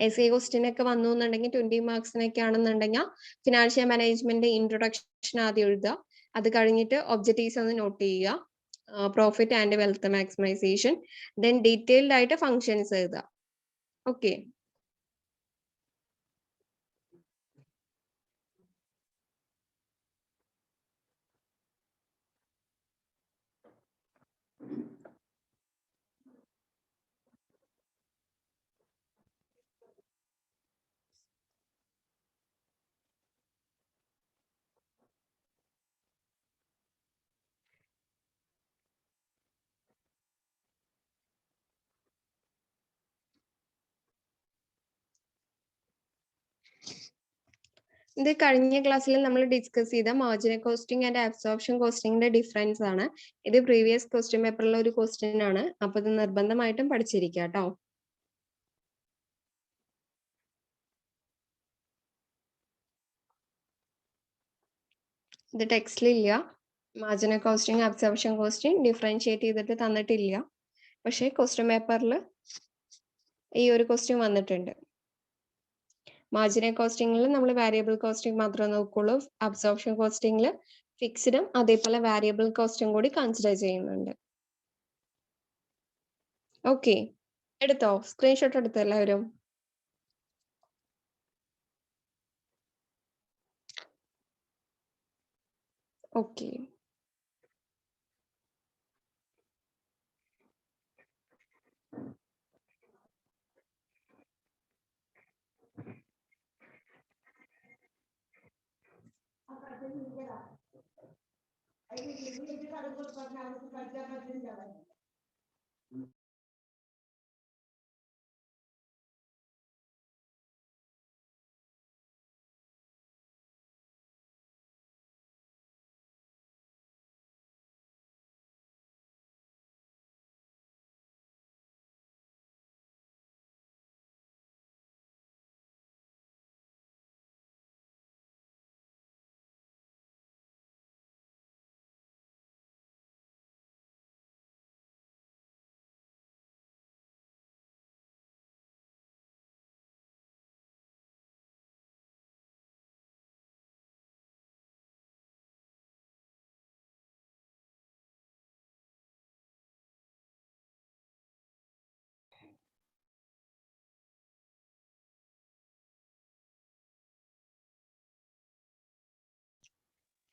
എസ് എ ക്വസ്റ്റ്യൻ ഒക്കെ വന്നു എന്നുണ്ടെങ്കിൽ 20 മാർക്സിനൊക്കെ ആണെന്നുണ്ടെങ്കിൽ ഫിനാൻഷ്യൽ മാനേജ്മെന്റ് ഇൻട്രൊഡക്ഷൻ ആദ്യം എഴുതുക. അത് കഴിഞ്ഞിട്ട് ഒബ്ജക്റ്റീവ്സ് ഒന്ന് നോട്ട് ചെയ്യുക, profit and wealth maximisation, then detailed ആയിട്ട് ഫങ്ഷൻസ് എഴുതുക. ഓക്കെ, ഇത് കഴിഞ്ഞ ക്ലാസ്സിൽ നമ്മൾ ഡിസ്കസ് ചെയ്ത മാർജിനൽ കോസ്റ്റിംഗ് ആൻഡ് അബ്സോർപ്ഷൻ കോസ്റ്റിംഗിന്റെ ഡിഫറൻസ് ആണ്. ഇത് പ്രീവിയസ് ക്വസ്റ്റ്യൻ പേപ്പറിലെ ഒരു ക്വസ്റ്റ്യൻ ആണ്. അപ്പൊ ഇത് നിർബന്ധമായിട്ടും പഠിച്ചിരിക്കുക കേട്ടോ. ഇത് ടെക്സ്റ്റിലില്ല. Marginal costing absorption costing differentiate ചെയ്തിട്ട് തന്നിട്ടില്ല. പക്ഷേ ക്വസ്റ്റ്യൻ പേപ്പറിൽ ഈ ഒരു ക്വസ്റ്റ്യൻ വന്നിട്ടുണ്ട്. മാർജിനൽ കോസ്റ്റിംഗിൽ നമ്മൾ വാരിയബിൾ കോസ്റ്റിംഗ് മാത്രമേ നോക്കുള്ളൂ. അബ്സോർപ്ഷൻ കോസ്റ്റിംഗിൽ ഫിക്സ്ഡും അതേപോലെ വാരിയബിൾ കോസ്റ്റും കൂടി കൺസിഡർ ചെയ്യുന്നുണ്ട്. ഓക്കെ, എടുത്തോ? സ്ക്രീൻഷോട്ട് എടുത്തോ എല്ലാവരും? Okay,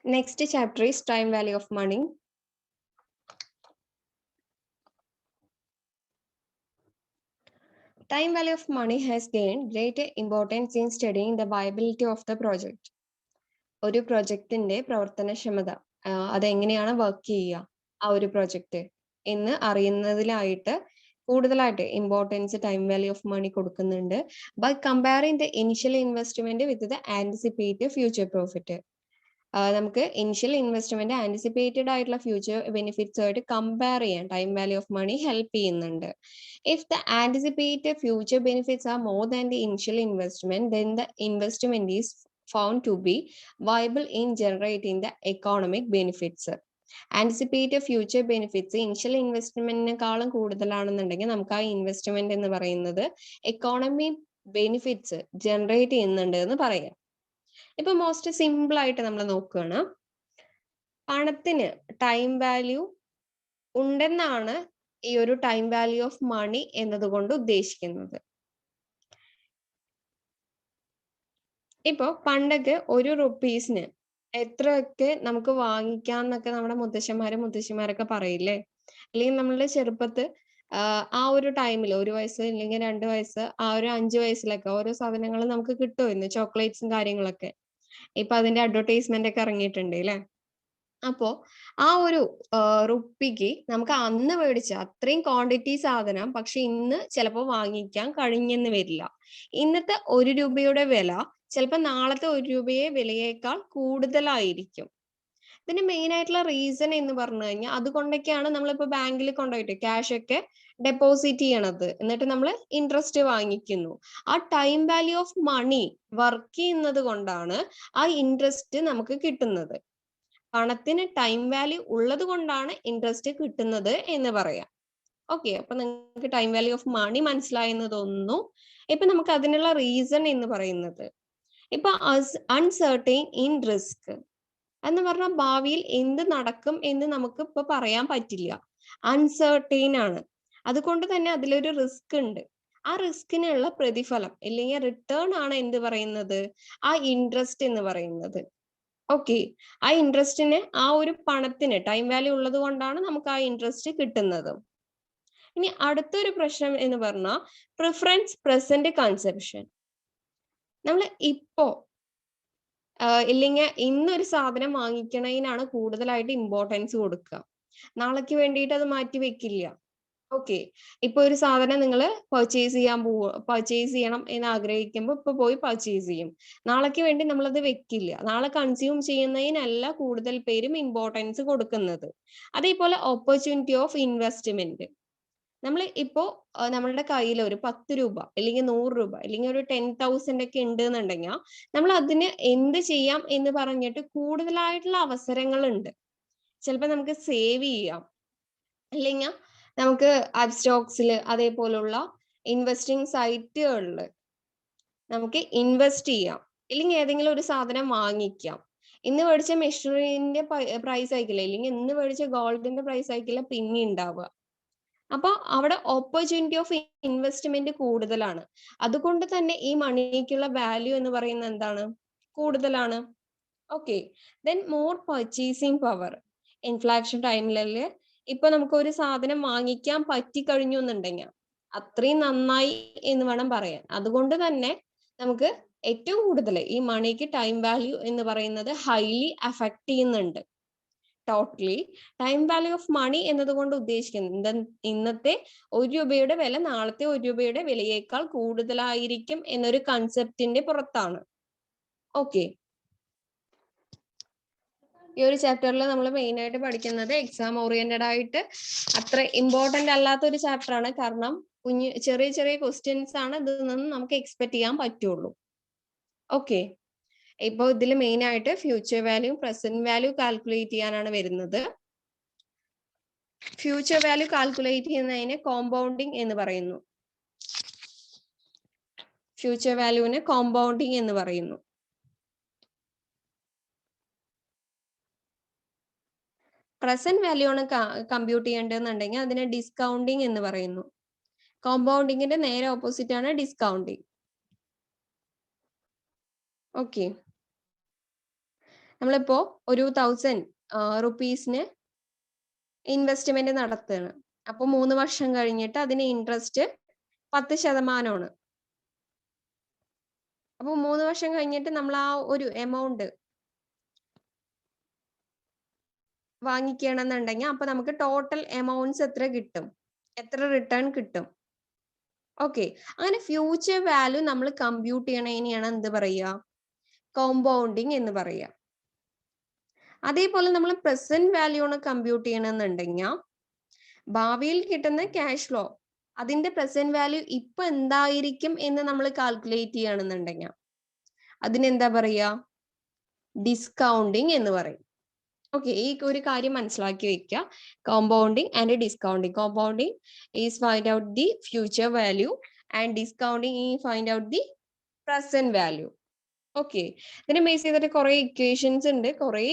next chapter is time value of money. Time value of money has gained great importance in studying the viability of the project. ഒരു പ്രൊജക്ടിന്റെ പ്രവർത്തനക്ഷമത, അതെങ്ങനെയാണ് വർക്ക് ചെയ്യുക ആ ഒരു പ്രൊജക്ട് എന്ന് അറിയുന്നതിലായിട്ട് കൂടുതലായിട്ട് importance time value of money കൊടുക്കുന്നുണ്ട്. By comparing the initial investment with the anticipated future profit. നമുക്ക് ഇനിഷ്യൽ ഇൻവെസ്റ്റ്മെന്റ് ആന്റിസിപ്പേറ്റഡ് ആയിട്ടുള്ള ഫ്യൂച്ചർ ബെനിഫിറ്റ്സ് ആയിട്ട് കമ്പയർ ചെയ്യാൻ time value of money help ചെയ്യുന്നുണ്ട്. If the anticipated future benefits are more than the initial investment, then the investment is found to be viable in generating the economic benefits. Anticipated future benefits ഇനിഷ്യൽ ഇൻവെസ്റ്റ്മെന്റിനെക്കാളും കൂടുതലാണെന്നുണ്ടെങ്കിൽ നമുക്ക് ആ investment എന്ന് പറയുന്നത് economic benefits generate ചെയ്യുന്നുണ്ട് എന്ന് പറയാം. ഇപ്പൊ മോസ്റ്റ് സിമ്പിൾ ആയിട്ട് നമ്മൾ നോക്കുകയാണ്, പണത്തിന് ടൈം വാല്യൂ ഉണ്ടെന്നാണ് ഈ ഒരു ടൈം വാല്യൂ ഓഫ് മണി എന്നതുകൊണ്ട് ഉദ്ദേശിക്കുന്നത്. ഇപ്പൊ പണ്ടൊക്കെ ഒരു റുപ്പീസിന് എത്രയൊക്കെ നമുക്ക് വാങ്ങിക്കാം എന്നൊക്കെ നമ്മുടെ മുത്തശ്ശിമാരൊക്കെ പറയില്ലേ? അല്ലെങ്കിൽ നമ്മളുടെ ചെറുപ്പത്ത് ആ ഒരു ടൈമിൽ 1 വയസ്സ് അല്ലെങ്കിൽ 2 വയസ്സ് ആ ഒരു 5 വയസ്സിലൊക്കെ ഓരോ സാധനങ്ങൾ നമുക്ക് കിട്ടുമായിരുന്നു, ചോക്ലേറ്റ്സും കാര്യങ്ങളൊക്കെ. ഇപ്പൊ അതിന്റെ അഡ്വർടൈസ്മെന്റ് ഒക്കെ ഇറങ്ങിയിട്ടുണ്ട് അല്ലെ? അപ്പോ ആ ഒരു റുപ്പിക്ക് നമുക്ക് അന്ന് മേടിച്ച അത്രയും ക്വാണ്ടിറ്റി സാധനം പക്ഷെ ഇന്ന് ചിലപ്പോൾ വാങ്ങിക്കാൻ കഴിഞ്ഞെന്ന് വരില്ല. ഇന്നത്തെ 1 രൂപയുടെ വില ചിലപ്പോൾ നാളത്തെ 1 രൂപയെ വിലയേക്കാൾ കൂടുതലായിരിക്കും. ഇതിന് മെയിൻ ആയിട്ടുള്ള റീസൺ എന്ന് പറഞ്ഞു കഴിഞ്ഞാൽ അതുകൊണ്ടൊക്കെയാണ് നമ്മളിപ്പോ ബാങ്കിൽ കൊണ്ടുപോയിട്ട് ക്യാഷ് ഒക്കെ ഡെപ്പോസിറ്റ് ചെയ്യണത്. എന്നിട്ട് നമ്മൾ ഇൻട്രസ്റ്റ് വാങ്ങിക്കുന്നു. ആ time value of money work ചെയ്യുന്നത് കൊണ്ടാണ് ആ ഇൻട്രസ്റ്റ് നമുക്ക് കിട്ടുന്നത്. പണത്തിന് ടൈം വാല്യൂ ഉള്ളത് കൊണ്ടാണ് ഇൻട്രസ്റ്റ് കിട്ടുന്നത് എന്ന് പറയാം. ഓക്കെ, അപ്പൊ നിങ്ങൾക്ക് ടൈം വാല്യൂ ഓഫ് മണി മനസ്സിലായെന്ന് തോന്നുന്നു. ഇപ്പൊ നമുക്ക് അതിനുള്ള റീസൺ എന്ന് പറയുന്നത് ഇപ്പൊ അൺസർട്ടൈൻ ഇൻ റിസ്ക് എന്ന് പറഞ്ഞാൽ ഭാവിയിൽ എന്ത് നടക്കും എന്ന് നമുക്ക് ഇപ്പൊ പറയാൻ പറ്റില്ല. അൺസർട്ടൈൻ ആണ്. അതുകൊണ്ട് തന്നെ അതിലൊരു റിസ്ക് ഉണ്ട്. ആ റിസ്കിനുള്ള പ്രതിഫലം അല്ലെങ്കിൽ റിട്ടേൺ ആണ് എന്ത് പറയുന്നത്, ആ ഇൻട്രസ്റ്റ് എന്ന് പറയുന്നത്. ഓക്കെ, ആ ഇൻട്രസ്റ്റിന് ആ ഒരു പണത്തിന് ടൈം വാല്യൂ ഉള്ളത് കൊണ്ടാണ് നമുക്ക് ആ ഇൻട്രസ്റ്റ് കിട്ടുന്നത്. ഇനി അടുത്തൊരു പ്രശ്നം എന്ന് പറഞ്ഞാൽ പ്രിഫറൻസ് പ്രസന്റ് കൺസെപ്ഷൻ. നമ്മൾ ഇപ്പോ ഇല്ലെങ്കിൽ ഇന്നൊരു സാധനം വാങ്ങിക്കണതിനാണ് കൂടുതലായിട്ട് ഇമ്പോർട്ടൻസ് കൊടുക്കുക. നാളേക്ക് വേണ്ടിയിട്ട് അത് മാറ്റി വെക്കില്ല. ഓക്കെ, ഇപ്പൊ ഒരു സാധനം നിങ്ങൾ പർച്ചേസ് ചെയ്യണം എന്ന് ആഗ്രഹിക്കുമ്പോൾ ഇപ്പൊ പോയി പർച്ചേസ് ചെയ്യും. നാളേക്ക് വേണ്ടി നമ്മളത് വെക്കില്ല. നാളെ കൺസ്യൂം ചെയ്യുന്നതിനല്ല കൂടുതൽ പേരും ഇമ്പോർട്ടൻസ് കൊടുക്കുന്നത്. അതേപോലെ ഓപ്പർച്യൂണിറ്റി ഓഫ് ഇൻവെസ്റ്റ്മെന്റ്. നമ്മൾ ഇപ്പോ നമ്മളുടെ കയ്യിൽ ഒരു 10 രൂപ അല്ലെങ്കിൽ 100 രൂപ അല്ലെങ്കിൽ ഒരു 10,000 ഒക്കെ ഉണ്ട് എന്നുണ്ടെങ്കിൽ നമ്മൾ അതിന് എന്ത് ചെയ്യാം എന്ന് പറഞ്ഞിട്ട് കൂടുതലായിട്ടുള്ള അവസരങ്ങൾ ഉണ്ട്. ചിലപ്പോൾ നമുക്ക് സേവ് ചെയ്യാം, അല്ലെങ്കിൽ നമുക്ക് ആപ്പ് സ്റ്റോക്സിൽ അതേപോലുള്ള ഇൻവെസ്റ്റിംഗ് സൈറ്റുകളിൽ നമുക്ക് ഇൻവെസ്റ്റ് ചെയ്യാം, ഇല്ലെങ്കിൽ ഏതെങ്കിലും ഒരു സാധനം വാങ്ങിക്കാം. ഇന്ന് മേടിച്ച മെഷീനിന്റെ പ്രൈസ് ആയിക്കില്ല, ഇല്ലെങ്കിൽ ഇന്ന് മേടിച്ച ഗോൾഡിന്റെ പ്രൈസ് ആയിക്കില്ല പിന്നെ ഉണ്ടാവുക. അപ്പൊ അവിടെ ഓപ്പർച്യൂണിറ്റി ഓഫ് ഇൻവെസ്റ്റ്മെന്റ് കൂടുതലാണ്. അതുകൊണ്ട് തന്നെ ഈ മണിക്കുള്ള വാല്യൂ എന്ന് പറയുന്നത് എന്താണ്, കൂടുതലാണ്. Okay, then more purchasing power. Inflation ടൈമിലല്ലേ ഇപ്പൊ നമുക്ക് ഒരു സാധനം വാങ്ങിക്കാൻ പറ്റിക്കഴിഞ്ഞു എന്നുണ്ടെങ്കിൽ അത്രയും നന്നായി എന്ന് വേണം പറയാൻ. അതുകൊണ്ട് തന്നെ നമുക്ക് ഏറ്റവും കൂടുതൽ ഈ മണിക്ക് ടൈം വാല്യൂ എന്ന് പറയുന്നത് ഹൈലി അഫക്ട് ചെയ്യുന്നുണ്ട്. Totally time value of money എന്നതുകൊണ്ട് ഉദ്ദേശിക്കുന്നത് ഇന്നത്തെ 1 രൂപയുടെ വില നാളത്തെ 1 രൂപയുടെ വിലയേക്കാൾ കൂടുതലായിരിക്കും എന്നൊരു കൺസെപ്റ്റിന്റെ പുറത്താണ്. ഓക്കെ, ഈ ഒരു ചാപ്റ്ററിൽ നമ്മൾ മെയിൻ ആയിട്ട് പഠിക്കുന്നത് എക്സാം ഓറിയന്റഡ് ആയിട്ട് അത്ര ഇമ്പോർട്ടന്റ് അല്ലാത്ത ഒരു ചാപ്റ്റർ ആണ്. കാരണം ചെറിയ ചെറിയ ക്വസ്റ്റ്യൻസ് ആണ് ഇതിൽ നിന്ന് നമുക്ക് എക്സ്പെക്ട് ചെയ്യാൻ പറ്റുള്ളൂ. ഓക്കെ, ഇപ്പൊ ഇതിൽ മെയിൻ ആയിട്ട് future value present value calculate ചെയ്യാനാണ് വരുന്നത്. ഫ്യൂച്ചർ വാല്യൂ കാൽക്കുലേറ്റ് ചെയ്യുന്നതിനെ കോമ്പൗണ്ടിങ് എന്ന് പറയുന്നു. ഫ്യൂച്ചർ വാല്യൂവിനെ കോമ്പൗണ്ടിങ് എന്ന് പറയുന്നു. പ്രസന്റ് വാല്യൂ ആണ് കമ്പ്യൂട്ട് ചെയ്യേണ്ടതെന്നുണ്ടെങ്കിൽ അതിനെ ഡിസ്കൗണ്ടിങ് എന്ന് പറയുന്നു. കോമ്പൗണ്ടിങ്ങിന്റെ നേരെ ഓപ്പോസിറ്റ് ആണ് ഡിസ്കൗണ്ടിങ്. ഓക്കെ, നമ്മളിപ്പോ ഒരു 1000 റുപ്പീസിന് ഇൻവെസ്റ്റ്മെന്റ് നടത്തുകയാണ്. അപ്പൊ 3 വർഷം കഴിഞ്ഞിട്ട് അതിന് ഇൻട്രസ്റ്റ് 10%. അപ്പൊ 3 വർഷം കഴിഞ്ഞിട്ട് നമ്മൾ ആ ഒരു എമൗണ്ട് വാങ്ങിക്കണമെന്നുണ്ടെങ്കിൽ അപ്പൊ നമുക്ക് ടോട്ടൽ എമൗണ്ട്സ് എത്ര കിട്ടും, എത്ര റിട്ടേൺ കിട്ടും. ഓക്കെ, അങ്ങനെ ഫ്യൂച്ചർ വാല്യൂ നമ്മൾ കമ്പ്യൂട്ട് ചെയ്യണതിനെയാണ് എന്ത് പറയുക, കോമ്പൗണ്ടിങ് എന്ന് പറയുക. അതേപോലെ നമ്മൾ പ്രസന്റ് വാല്യൂ ആണ് കമ്പ്യൂട്ട് ചെയ്യണമെന്നുണ്ടെങ്കിൽ ഭാവിയിൽ കിട്ടുന്ന ക്യാഷ് ഫ്ലോ അതിന്റെ പ്രസന്റ് വാല്യൂ ഇപ്പൊ എന്തായിരിക്കും എന്ന് നമ്മൾ കാൽക്കുലേറ്റ് ചെയ്യുകയാണെന്നുണ്ടെങ്കിൽ അതിനെന്താ പറയുക, ഡിസ്കൗണ്ടിങ് എന്ന് പറയും. ഓക്കെ, ഈ ഒരു കാര്യം മനസ്സിലാക്കി വെക്കുക. Compounding and discounting. Compounding is find out the future value and discounting is find out the present value. Okay, ഇതിനെ ബേസ് ചെയ്തിട്ട് കുറെ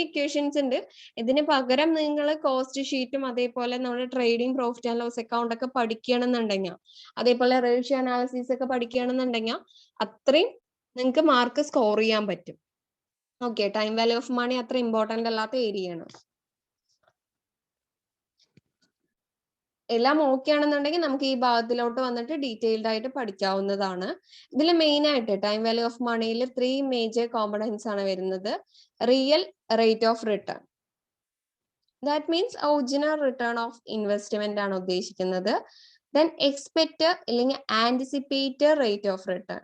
ഇക്വേഷൻസ് ഉണ്ട്. ഇതിന് പകരം നിങ്ങൾ കോസ്റ്റ് ഷീറ്റും അതേപോലെ നമ്മുടെ trading profit and loss account ഒക്കെ പഠിക്കുകയാണെന്നുണ്ടെങ്കിൽ അതേപോലെ റേഷ്യോ അനാലിസിസ് ഒക്കെ പഠിക്കുകയാണെന്നുണ്ടെങ്കിൽ അത്രയും നിങ്ങൾക്ക് മാർക്ക് സ്കോർ ചെയ്യാൻ പറ്റും. Okay, time value of money അത്ര ഇമ്പോർട്ടന്റ് അല്ലാത്ത ഏരിയ ആണ്. എല്ലാം ഓക്കെ ആണെന്നുണ്ടെങ്കിൽ നമുക്ക് ഈ ഭാഗത്തിലോട്ട് വന്നിട്ട് ഡീറ്റെയിൽഡ് ആയിട്ട് പഠിക്കാവുന്നതാണ്. ഇതിൽ മെയിൻ ആയിട്ട് ടൈം വാല്യൂ ഓഫ് മണിയിൽ 3 മേജർ കോമ്പണൻസ് ആണ് വരുന്നത്. Real rate of return, that means original return of investment ആണ് ഉദ്ദേശിക്കുന്നത്. ദെൻ എക്സ്പെക്ട് അല്ലെങ്കിൽ ആന്റിസിപ്പേറ്റഡ് റേറ്റ് ഓഫ് റിട്ടേൺ.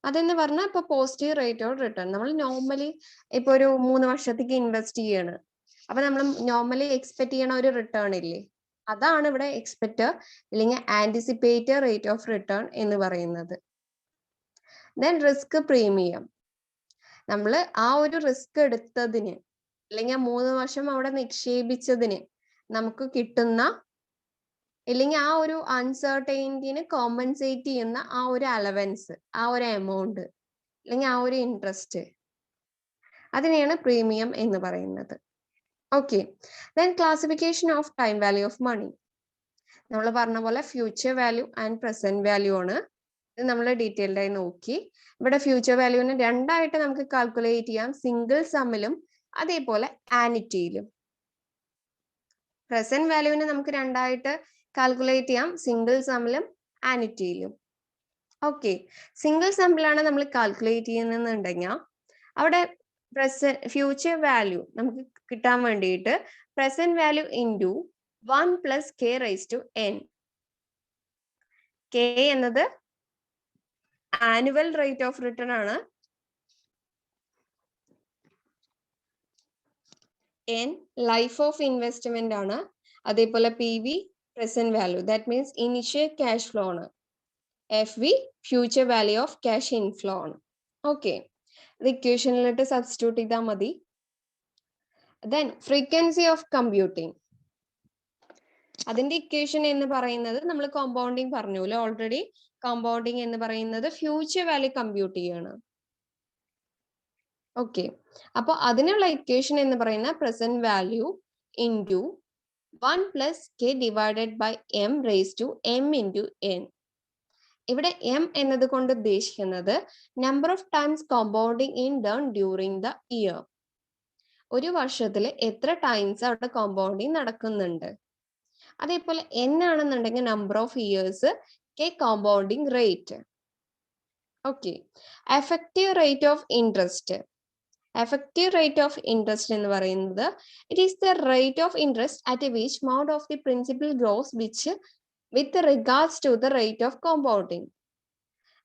അതെന്ന് പറഞ്ഞാൽ ഇപ്പൊ പോസിറ്റീവ് റേറ്റ് ഓഫ് റിട്ടേൺ. നമ്മൾ നോർമലി ഇപ്പൊ ഒരു 3 വർഷത്തേക്ക് ഇൻവെസ്റ്റ് ചെയ്യാണ്, അപ്പൊ നമ്മൾ നോർമലി എക്സ്പെക്ട് ചെയ്യണ ഒരു റിട്ടേൺ ഇല്ലേ, അതാണ് ഇവിടെ എക്സ്പെക്ട് അല്ലെങ്കിൽ ആന്റിസിപ്പേറ്റഡ് റേറ്റ് ഓഫ് റിട്ടേൺ എന്ന് പറയുന്നത്. Then risk premium. നമ്മൾ ആ ഒരു റിസ്ക് എടുത്തതിന് അല്ലെങ്കിൽ 3 വർഷം അവിടെ നിക്ഷേപിച്ചതിന് നമുക്ക് കിട്ടുന്ന അല്ലെങ്കിൽ ആ ഒരു അൺസർട്ടൈനിറ്റിനെ കോമ്പൻസേറ്റ് ചെയ്യുന്ന ആ ഒരു അലവൻസ്, ആ ഒരു എമൗണ്ട് അല്ലെങ്കിൽ ആ ഒരു ഇൻട്രസ്റ്റ്, അതിനെയാണ് പ്രീമിയം എന്ന് പറയുന്നത്. Okay. Then classification of time value of money. നമ്മൾ പറഞ്ഞ പോലെ future value and present value ആണ്. ഇത് നമ്മൾ ഡീറ്റെയിൽഡ് ആയി നോക്കി. ഇവിടെ ഫ്യൂച്ചർ വാല്യൂവിനെ രണ്ടായിട്ട് നമുക്ക് കാൽക്കുലേറ്റ് ചെയ്യാം, സിംഗിൾ സമ്മിലും അതേപോലെ ആനിറ്റിയിലും. പ്രസന്റ് വാല്യൂവിനെ നമുക്ക് രണ്ടായിട്ട് കാൽക്കുലേറ്റ് ചെയ്യാം, സിംഗിൾ സമ്മിലും ആനിറ്റിയിലും. ഓക്കെ. സിംഗിൾ സമ്മിലാണ് നമ്മൾ കാൽക്കുലേറ്റ് ചെയ്യുന്നുണ്ടെങ്കിൽ അവിടെ ഫ്യൂച്ചർ വാല്യൂ നമുക്ക് കിട്ടാൻ വേണ്ടിയിട്ട് present value into 1 + k⁻n. k എന്നത് ആനുവൽ റേറ്റ് ഓഫ് റിട്ടേൺ ആണ്. n ലൈഫ് ഓഫ് ഇൻവെസ്റ്റ്മെന്റ് ആണ്. അതേപോലെ PV present value, that means initial cash flow ആണ്. FV future value of cash inflow ആണ്. ഓക്കെ. ഇത് ഇക്വേഷനിലിട്ട് സബ്സ്റ്റിറ്റ്യൂട്ട് ചെയ്താൽ മതി. Then frequency of computing. അതിന്റെ ഇക്വേഷൻ എന്ന് പറയുന്നത് നമ്മൾ കോമ്പൗണ്ടിങ് പറഞ്ഞല്ലോ ഓൾറെഡി. കോമ്പൗണ്ടിങ് എന്ന് പറയുന്നത് ഫ്യൂച്ചർ വാല്യൂ കമ്പ്യൂട്ട് ചെയ്യാണ്. ഓക്കെ. അപ്പൊ അതിനുള്ള ഇക്വേഷൻ എന്ന് പറയുന്ന പ്രസന്റ് വാല്യൂ ഇൻറ്റു 1 + k/m⁻n. ഇവിടെ m എന്നത് കൊണ്ട് ഉദ്ദേശിക്കുന്നത് number of times compounding in done during the year. ഒരു വർഷത്തിൽ എത്ര ടൈംസ് അവിടെ കോമ്പൗണ്ടിങ് നടക്കുന്നുണ്ട്. അതേപോലെ n ആണെന്നുണ്ടെങ്കിൽ number of years, k compounding rate. Okay. Effective rate of interest. Effective rate of interest എന്ന് പറയുന്നത് it is the rate of interest at which amount of the principal grows with regards to the rate of compounding.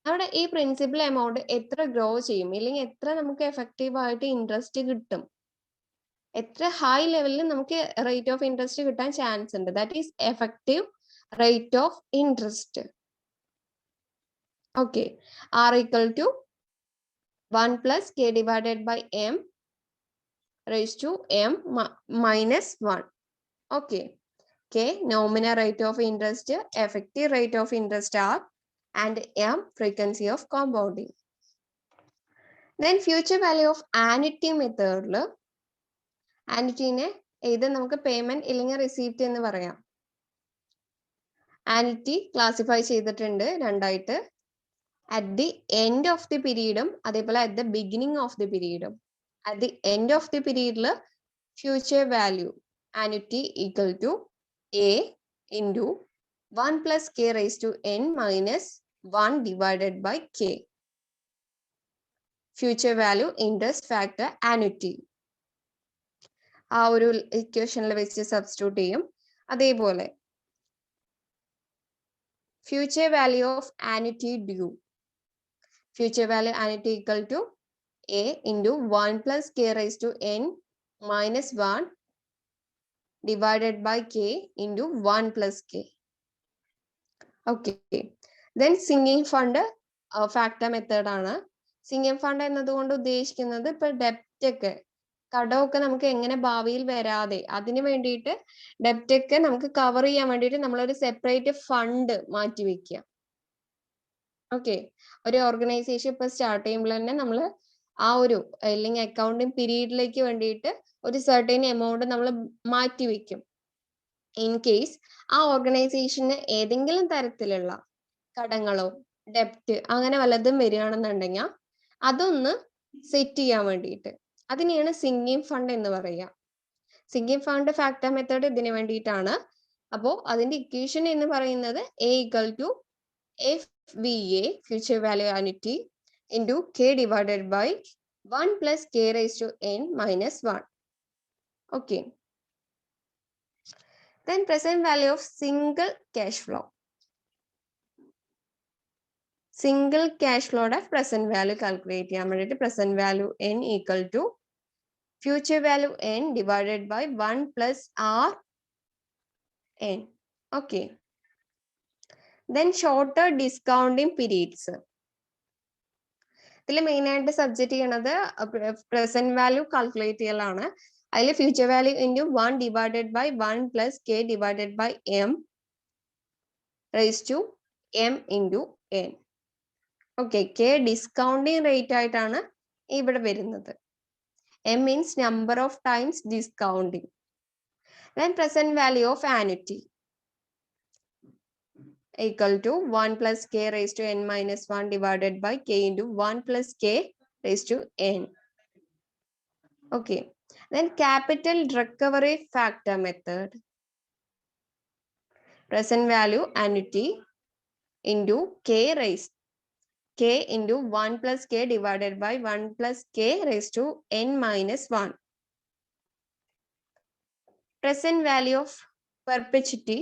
അവിടെ ഈ principal amount എത്ര grow ചെയ്യും അല്ലെങ്കിൽ എത്ര നമുക്ക് effective ആയിട്ട് ഇൻട്രസ്റ്റ് കിട്ടും, എത്ര ഹൈ ലെവലിൽ നമുക്ക് റേറ്റ് ഓഫ് ഇൻട്രസ്റ്റ് കിട്ടാൻ ചാൻസ് ഉണ്ട്, that is effective rate of interest. Okay. R = 1 + k/m⁻m-1. Okay. K nominal rate of interest, effective rate of interest R, and M frequency of compounding. Then future value of annuity method. Annuity ne either നമുക്ക് payment ഇല്ലെങ്കിൽ receipt എന്ന് പറയാം. Annuity classify ചെയ്തിട്ടുണ്ട് രണ്ടായിട്ട്, at the end of the period അതേപോലെ at the beginning of the period. At the end of the period future value annuity equal to A into 1 + k⁻n-1 divided by k. Future value interest factor annuity. ആ ഒരു ഇക്വേഷനിൽ വെച്ച് substitute ചെയ്യും. അതേപോലെ future value of annuity due. Future value annuity equal to A into 1 + k⁻n-1 divided by k into 1 + k. Okay. Then sinking fund factor method ആണ്. Sinking fund എന്നതുകൊണ്ട് ഉദ്ദേശിക്കുന്നത് ഇപ്പൊ ഡെപ്റ്റ് ഒക്കെ, കടമൊക്കെ നമുക്ക് എങ്ങനെ ഭാവിയിൽ വരാതെ അതിന് വേണ്ടിയിട്ട് ഡെപ്റ്റ് ഒക്കെ നമുക്ക് കവർ ചെയ്യാൻ വേണ്ടിയിട്ട് നമ്മളൊരു സെപ്പറേറ്റ് ഫണ്ട് മാറ്റി വെക്കുക. ഓക്കെ. ഒരു ഓർഗനൈസേഷൻ ഇപ്പൊ സ്റ്റാർട്ട് ചെയ്യുമ്പോൾ തന്നെ നമ്മൾ ആ ഒരു അല്ലെങ്കിൽ അക്കൗണ്ടിങ് പീരീഡിലേക്ക് വേണ്ടിയിട്ട് ഒരു സർട്ടൈൻ എമൗണ്ട് നമ്മൾ മാറ്റി വെക്കും. ഇൻ കേസ് ആ ഓർഗനൈസേഷന് ഏതെങ്കിലും തരത്തിലുള്ള കടങ്ങളോ ഡെപ്റ്റ് അങ്ങനെ വല്ലതും വരികയാണെന്നുണ്ടെങ്കിൽ അതൊന്ന് സെറ്റ് ചെയ്യാൻ വേണ്ടിയിട്ട്, അതിനെയാണ് സിങ്കിങ് ഫണ്ട് എന്ന് പറയുക. സിങ്കിങ് ഫണ്ട് ഫാക്ടർ മെത്തേഡ് ഇതിന് വേണ്ടിയിട്ടാണ്. അപ്പോൾ അതിന്റെ ഇക്വേഷൻ എന്ന് പറയുന്നത് A = FVA future value annuity into k divided by 1 + k⁻n-1. Okay. Then present value of single cash flow. Single cash flow of present value calculate ചെയ്യാൻ വേണ്ടിയിട്ട് present value n equal to future value n divided by 1 plus r n. Okay. Then shorter discounting periods. ഇതിൽ main ആയിട്ട് subject ചെയ്യണത് present value calculate ചെയ്യലാണ്. അതിൽ future value into 1 divided by 1 plus k divided by m raise to m into n. Okay, k discounting rate ആയിട്ടാണ് ഇവിടെ വരുന്നത്. M means number of times discounting. Then present value of annuity equal to 1 plus k raised to n minus 1 divided by k into 1 plus k raised to n. Okay. Then capital recovery factor method. Present value annuity into k raised k into 1 plus k divided by 1 plus k raised to n minus 1. Present value of perpetuity.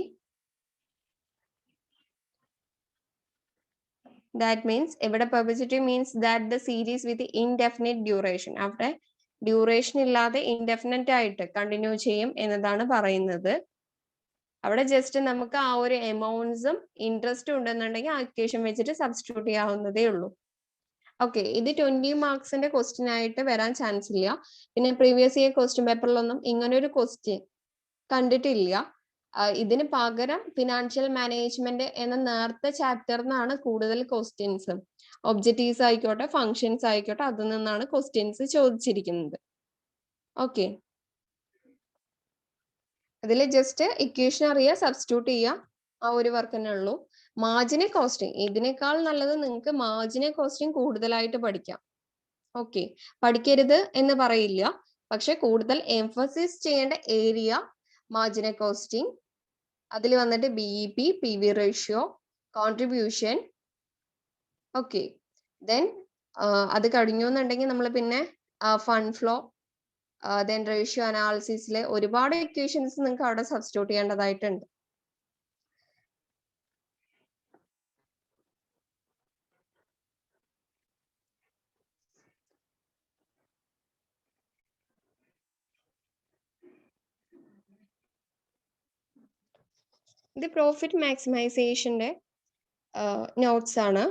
That means perpetuity means that the series with indefinite duration. After duration illade indefinite ആയിട്ട് continue ചെയ്യും എന്നതാണ് പറയുന്നത്. അവിടെ just നമുക്ക് ആ ഒരു എമൗണ്ട്സും ഇൻട്രസ്റ്റും ഉണ്ടെന്നുണ്ടെങ്കിൽ ആ ഇക്വേഷൻ വെച്ചിട്ട് സബ്സ്റ്റിറ്റ്യൂട്ട് ചെയ്യാവുന്നതേ ഉള്ളൂ. ഓക്കെ, ഇത് 20 മാർക്സിന്റെ ക്വസ്റ്റ്യൻ ആയിട്ട് വരാൻ ചാൻസ് ഇല്ല. പിന്നെ പ്രീവിയസ് ഇയർ ക്വസ്റ്റ്യൻ പേപ്പറിലൊന്നും ഇങ്ങനെ ഒരു ക്വസ്റ്റ്യൻ കണ്ടിട്ടില്ല. ഇതിന് പകരം ഫിനാൻഷ്യൽ മാനേജ്മെന്റ് എന്ന നേരത്തെ ചാപ്റ്ററിനാണ് കൂടുതൽ ക്വസ്റ്റ്യൻസ്. ഒബ്ജക്റ്റീവ്സ് ആയിക്കോട്ടെ, ഫങ്ഷൻസ് ആയിക്കോട്ടെ, അതിൽ നിന്നാണ് ക്വസ്റ്റ്യൻസ് ചോദിച്ചിരിക്കുന്നത്. ഓക്കെ, അതിൽ ജസ്റ്റ് ഇക്വേഷൻ അറിയാം, സബ്സ്റ്റിറ്റ്യൂട്ട് ചെയ്യുക, ആ ഒരു വർക്ക് തന്നെ ഉള്ളൂ. മാർജിനൽ കോസ്റ്റിംഗ്, ഇതിനേക്കാൾ നല്ലത് നിങ്ങൾക്ക് മാർജിനൽ കോസ്റ്റിംഗ് കൂടുതലായിട്ട് പഠിക്കാം. ഓക്കെ, പഠിക്കരുത് എന്ന് പറയില്ല, പക്ഷെ കൂടുതൽ എംഫസിസ് ചെയ്യേണ്ട ഏരിയ മാർജിനൽ കോസ്റ്റിംഗ്. അതിൽ വന്നിട്ട് BEP, PV ratio, contribution. Okay, then അത് കഴിഞ്ഞു എന്നുണ്ടെങ്കിൽ നമ്മൾ പിന്നെ ഫണ്ട് ഫ്ലോ, ദെൻ റേഷ്യോ അനാലിസിസിലെ ഒരുപാട് ഇക്വേഷൻസ് നിങ്ങൾക്ക് അവിടെ സബ്സ്റ്റിറ്റ്യൂട്ട് ചെയ്യേണ്ടതായിട്ടുണ്ട്. ഇത് പ്രോഫിറ്റ് മാക്സിമൈസേഷന്റെ നോട്ട്സ് ആണ്.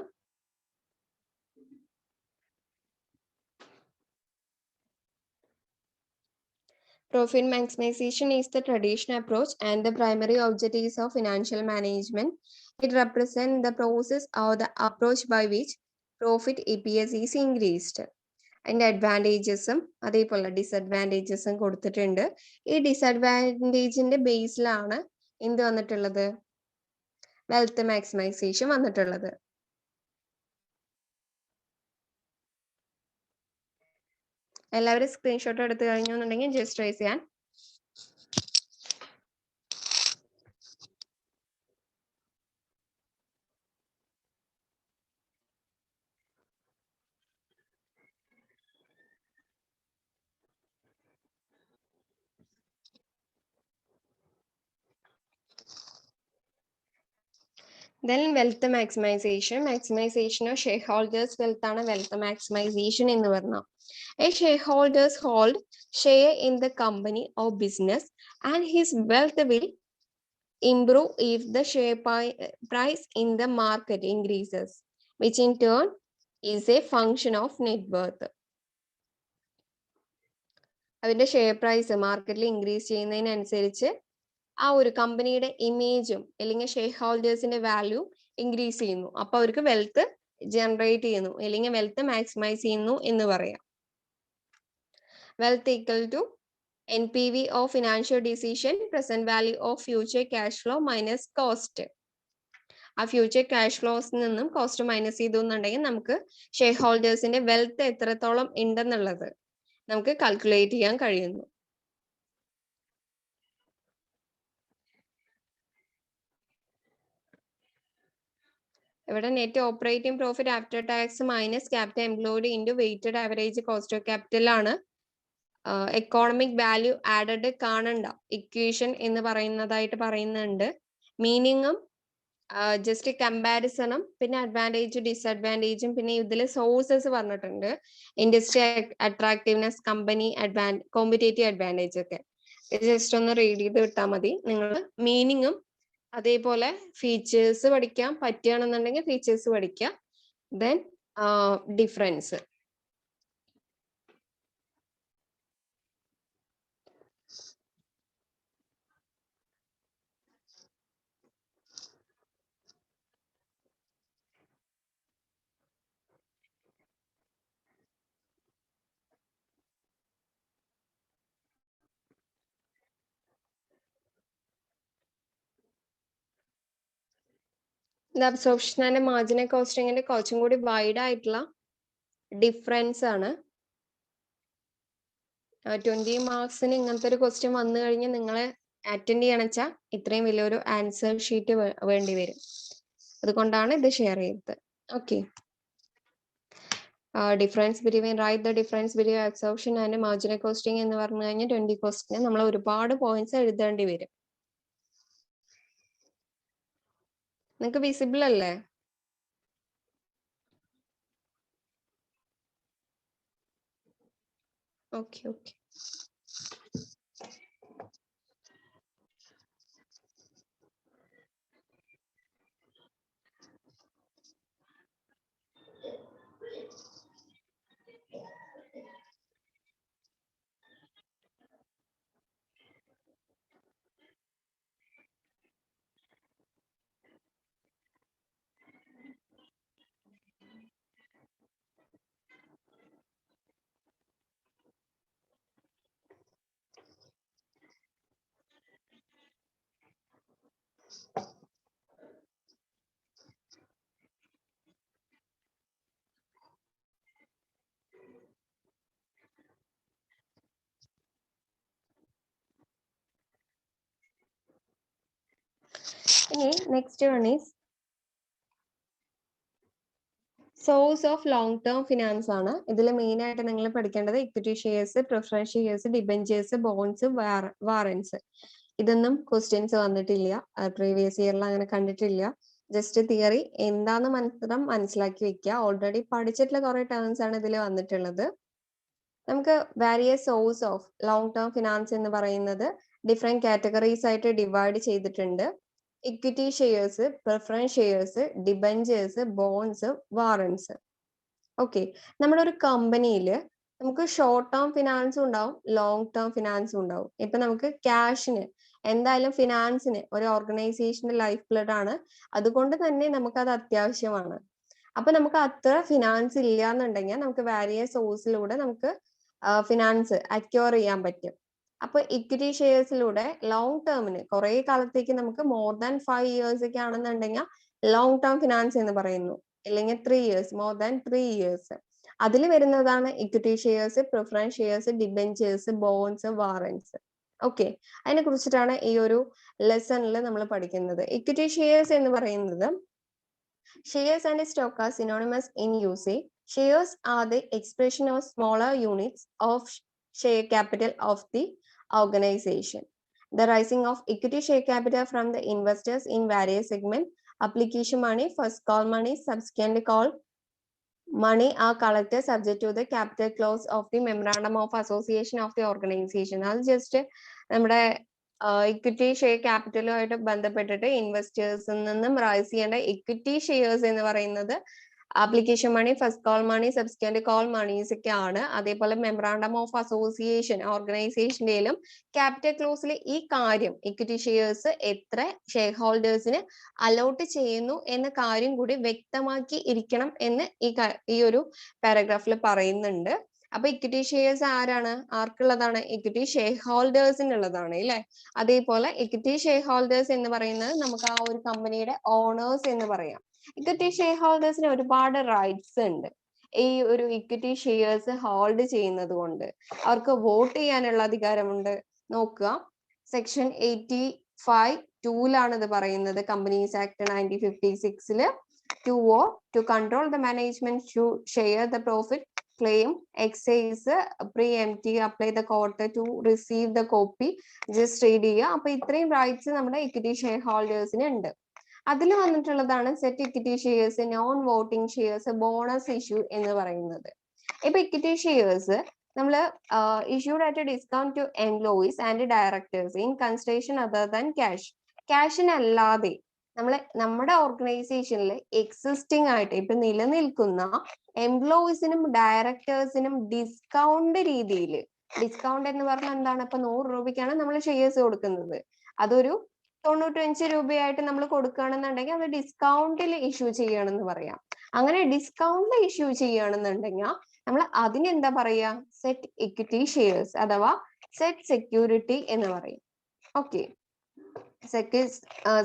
Profit maximization is the traditional approach and the primary objectives of financial management. It represents the process or the approach by which profit EPS is increased. അതിന്റെ അഡ്വാൻറ്റേജസും അതേപോലെ ഡിസഡ്വാൻറ്റേജസും കൊടുത്തിട്ടുണ്ട്. ഈ ഡിസഡ്വാൻറ്റേജിന്റെ ബേസിലാണ് എന്ത് വന്നിട്ടുള്ളത്, വെൽത്ത് മാക്സിമൈസേഷൻ വന്നിട്ടുള്ളത്. എല്ലാവരും സ്ക്രീൻഷോട്ട് എടുത്തു കഴിഞ്ഞു എന്നുണ്ടെങ്കിൽ ജസ്റ്റ് റൈസ് ചെയ്യാൻ. Then wealth maximization. Maximization of shareholders' wealth ആണ് wealth maximization എന്ന് പറഞ്ഞാൽ. A shareholders hold share in the company or business and his wealth will improve if the share price in the market increases, which in turn is a function of net worth. അതിന്റെ share price മാർക്കറ്റിൽ increase ചെയ്യുന്നതിനനുസരിച്ച് ആ ഒരു കമ്പനിയുടെ ഇമേജും അല്ലെങ്കിൽ share ഹോൾഡേഴ്സിന്റെ value increase ചെയ്യുന്നു. അപ്പൊ അവർക്ക് wealth generate ചെയ്യുന്നു അല്ലെങ്കിൽ വെൽത്ത് മാക്സിമൈസ് ചെയ്യുന്നു എന്ന് പറയാം. Wealth equal to NPV of financial decision, present value of future cash flow minus cost. ആ ഫ്യൂച്ചർ ക്യാഷ് ഫ്ലോസിൽ നിന്നും കോസ്റ്റ് മൈനസ് ചെയ്തു എന്നുണ്ടെങ്കിൽ നമുക്ക് ഷെയർ ഹോൾഡേഴ്സിന്റെ വെൽത്ത് എത്രത്തോളം ഉണ്ടെന്നുള്ളത് നമുക്ക് കാൽക്കുലേറ്റ് ചെയ്യാൻ കഴിയുന്നു. ഇവിടെ net operating profit after tax minus capital employed into weighted average cost of capital ആണ് എക്കോണമിക് വാല്യൂ ആഡഡ് കാണണ്ട ഇക്വേഷൻ എന്ന് പറയുന്നതായിട്ട് പറയുന്നുണ്ട്. മീനിങ്ങും ജസ്റ്റ് കമ്പാരിസണും പിന്നെ അഡ്വാൻറ്റേജ് ഡിസഡ്വാൻറ്റേജും പിന്നെ ഇതിൽ സോഴ്സസ് പറഞ്ഞിട്ടുണ്ട്. Industry attractiveness, company competitive advantage ഒക്കെ. ഇത് ജസ്റ്റ് ഒന്ന് റീഡ് ചെയ്ത് വിട്ടാൽ മതി. നിങ്ങൾ മീനിങ്ങും അതേപോലെ ഫീച്ചേഴ്സ് പഠിക്കാം, പറ്റുകയാണെന്നുണ്ടെങ്കിൽ ഫീച്ചേഴ്സ് പഠിക്കാം. Then difference. ഇത് അബ്സോർപ്ഷൻ ആൻഡ് മാർജിനൽ കോസ്റ്റിംഗിന്റെ കുറച്ചും കൂടി വൈഡ് ആയിട്ടുള്ള ഡിഫറൻസ് ആണ്. 20 മാർക്സിന് ഇങ്ങനത്തെ ഒരു ക്വസ്റ്റ്യൻ വന്നു കഴിഞ്ഞാൽ നിങ്ങളെ അറ്റൻഡ് ചെയ്യണം വെച്ചാൽ ഇത്രയും വലിയൊരു ആൻസർ ഷീറ്റ് വേണ്ടി വരും. അതുകൊണ്ടാണ് ഇത് ഷെയർ ചെയ്തത്. Okay. Difference between write the difference between absorption and marginal costing എന്ന് പറഞ്ഞു കഴിഞ്ഞാൽ 20 ക്വസ്റ്റിന് നമ്മൾ ഒരുപാട് പോയിന്റ്സ് എഴുതേണ്ടി വരും. നിങ്ങൾക്ക് വിസിബിൾ അല്ലേ? Okay okay. ഇനി next one is source of long term finance ആണ്. ഇതിൽ മെയിൻ ആയിട്ട് നിങ്ങൾ പഠിക്കേണ്ടത് equity shares, preference shares, debentures, bonds, warrants. ഇതൊന്നും ക്വസ്റ്റ്യൻസ് വന്നിട്ടില്ല, പ്രീവിയസ് ഇയറിൽ അങ്ങനെ കണ്ടിട്ടില്ല. ജസ്റ്റ് തിയറി എന്താന്ന് മാത്രം മനസ്സിലാക്കി വെക്കുക. ഓൾറെഡി പഠിച്ചിട്ടുള്ള കുറെ ടേംസ് ആണ് ഇതിൽ വന്നിട്ടുള്ളത്. നമുക്ക് various source of long term finance എന്ന് പറയുന്നത് ഡിഫറെന്റ് കാറ്റഗറീസ് ആയിട്ട് ഡിവൈഡ് ചെയ്തിട്ടുണ്ട്. Equity shares, preference shares, debentures, bonds, warrants. Okay. നമ്മുടെ ഒരു കമ്പനിയിൽ നമുക്ക് ഷോർട്ട് ടേം ഫിനാൻസും ഉണ്ടാവും, ലോങ് ടേം ഫിനാൻസും ഉണ്ടാവും. ഇപ്പൊ നമുക്ക് ക്യാഷിന് എന്തായാലും ഫിനാൻസിന് ഒരു ഓർഗനൈസേഷന്റെ ലൈഫ് ബ്ലഡ് ആണ്. അതുകൊണ്ട് തന്നെ നമുക്കത് അത്യാവശ്യമാണ്. അപ്പൊ നമുക്ക് അത്ര ഫിനാൻസ് ഇല്ല എന്നുണ്ടെങ്കിൽ നമുക്ക് വാരിയസ് സോഴ്സിലൂടെ നമുക്ക് ഫിനാൻസ് അക്വയർ ചെയ്യാൻ പറ്റും. അപ്പൊ ഇക്വിറ്റി ഷെയർസിലൂടെ ലോങ് ടേമിന് കുറെ കാലത്തേക്ക് നമുക്ക് മോർ ദാൻ 5 years ഒക്കെ ആണെന്നുണ്ടെങ്കിൽ ലോങ് ടേം ഫിനാൻസ് എന്ന് പറയുന്നു. അല്ലെങ്കിൽ 3 years, മോർ ദാൻ 3 years. അതിൽ വരുന്നതാണ് equity shares, preference shares, debentures, bonds, warrants. Okay. അതിനെ കുറിച്ചിട്ടാണ് ഈ ഒരു ലെസണിൽ നമ്മൾ പഠിക്കുന്നത്. ഇക്വിറ്റി ഷെയർസ് എന്ന് പറയുന്നത് shares and stock are synonymous in usage. Shares are the expression of smaller units of share capital of the organization. The rising of equity share capital from the investors in various segments, application money, first call money, subsequent call money are collected subject to the capital clause of the memorandum of association of the organization. അത് just നമ്മുടെ equity share ക്യാപിറ്റലുമായിട്ട് ബന്ധപ്പെട്ടിട്ട് ഇൻവെസ്റ്റേഴ്സിൽ നിന്നും raise ചെയ്യേണ്ട equity shares എന്ന് പറയുന്നത് application money, first call money, subsequent call monies ഒക്കെ ആണ്. അതേപോലെ മെമ്മറാണ്ടം ഓഫ് അസോസിയേഷൻ ഓർഗനൈസേഷന്റെയിലും ക്യാപിറ്റൽ ക്ലോസിൽ ഈ കാര്യം ഇക്വിറ്റി ഷെയർസ് എത്ര ഷെയർ ഹോൾഡേഴ്സിന് അലോട്ട് ചെയ്യുന്നു എന്ന കാര്യം കൂടി വ്യക്തമാക്കി ഇരിക്കണം എന്ന് ഈ ഒരു പാരഗ്രാഫിൽ പറയുന്നുണ്ട്. അപ്പൊ ഇക്വിറ്റി ഷെയർസ് ആരാണ്, ആർക്കുള്ളതാണ്? ഇക്വിറ്റി ഷെയർ ഹോൾഡേഴ്സിനുള്ളതാണ് അല്ലെ. അതേപോലെ ഇക്വിറ്റി ഷെയർ ഹോൾഡേഴ്സ് എന്ന് പറയുന്നത് നമുക്ക് ആ ഒരു കമ്പനിയുടെ ഓണേഴ്സ് എന്ന് പറയാം. ഇക്വിറ്റി ഷെയർ ഹോൾഡേഴ്സിന് ഒരുപാട് റൈറ്റ്സ് ഉണ്ട്. ഈ ഒരു ഇക്വിറ്റി ഷെയർസ് ഹോൾഡ് ചെയ്യുന്നത് കൊണ്ട് അവർക്ക് വോട്ട് ചെയ്യാനുള്ള അധികാരമുണ്ട്. നോക്കുക, സെക്ഷൻ 85(2) ഇത് പറയുന്നത്. Companies act 1956 2 to control the management to share the profit claim, excise, preemptive, apply the quota to receive the copy, just read ചെയ്യുക. അപ്പൊ ഇത്രയും റൈറ്റ്സ് നമ്മുടെ ഇക്വിറ്റി ഷെയർ ഹോൾഡേഴ്സിന് ഉണ്ട്. അതിൽ വന്നിട്ടുള്ളതാണ് set equity shares, non voting shares, bonus issue എന്ന് പറയുന്നത്. ഇപ്പൊ ഇക്വിറ്റി ഷെയർസ് നമ്മൾ issued at a discount to employees and directors in consideration other than cash. ക്യാഷിനല്ലാതെ നമ്മുടെ ഓർഗനൈസേഷനിൽ എക്സിസ്റ്റിംഗ് ആയിട്ട് ഇപ്പൊ നിലനിൽക്കുന്ന എംപ്ലോയീസിനും ഡയറക്ടേഴ്സിനും ഡിസ്കൗണ്ട് രീതിയിൽ, ഡിസ്കൗണ്ട് എന്ന് പറഞ്ഞാൽ എന്താണ്, ഇപ്പൊ 100 രൂപയ്ക്കാണ് നമ്മൾ ഷെയർസ് കൊടുക്കുന്നത്, അതൊരു 95 രൂപയായിട്ട് നമ്മൾ കൊടുക്കുകയാണെന്നുണ്ടെങ്കിൽ അത് ഡിസ്കൗണ്ടിൽ ഇഷ്യൂ ചെയ്യണമെന്ന് പറയാം. അങ്ങനെ ഡിസ്കൗണ്ടിൽ ഇഷ്യൂ ചെയ്യുകയാണെന്നുണ്ടെങ്കിൽ നമ്മൾ അതിനെന്താ പറയാ, സെറ്റ് ഇക്വിറ്റി ഷെയർസ് അഥവാ സെറ്റ് സെക്യൂരിറ്റി എന്ന് പറയും. ഓക്കെ,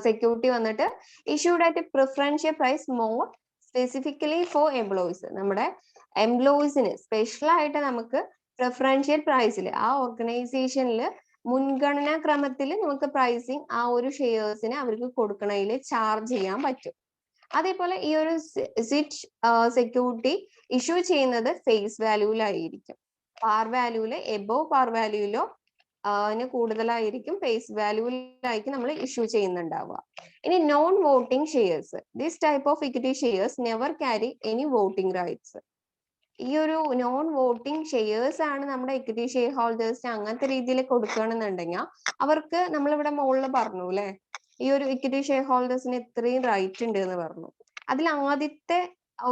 സെക്യൂരിറ്റി വന്നിട്ട് issued at preferential price more specifically for employees. നമ്മുടെ എംപ്ലോയീസിന് സ്പെഷ്യൽ ആയിട്ട് നമുക്ക് പ്രിഫറൻഷ്യൽ പ്രൈസിൽ ആ ഓർഗനൈസേഷനിൽ മുൻഗണനാ ക്രമത്തിൽ നമുക്ക് പ്രൈസിങ് ആ ഒരു ഷെയർസിന് അവർക്ക് കൊടുക്കണതിൽ ചാർജ് ചെയ്യാൻ പറ്റും. അതേപോലെ ഈ ഒരു സിറ്റ് സെക്യൂരിറ്റി ഇഷ്യൂ ചെയ്യുന്നത് ഫേസ് വാല്യൂലായിരിക്കും. പാർ വാല്യൂല് എബോവ് പാർ വാല്യൂലോ കൂടുതലായിരിക്കും, ഫേസ് വാല്യൂലായിരിക്കും നമ്മൾ ഇഷ്യൂ ചെയ്യുന്നുണ്ടാവുക. ഇനി non voting shares, this type of equity shares never carry any voting rights. ഈ ഒരു നോൺ വോട്ടിംഗ് ഷെയർസ് ആണ് നമ്മുടെ ഇക്വിറ്റി ഷെയർ ഹോൾഡേഴ്സിന് അങ്ങനത്തെ രീതിയിൽ കൊടുക്കുകയാണെന്നുണ്ടെങ്കിൽ അവർക്ക്, നമ്മളിവിടെ മുകളിൽ പറഞ്ഞു അല്ലെ, ഈ ഒരു ഇക്വിറ്റി ഷെയർ ഹോൾഡേഴ്സിന് ഇത്രയും റൈറ്റ് ഉണ്ട് എന്ന് പറഞ്ഞു. അതിൽ ആദ്യത്തെ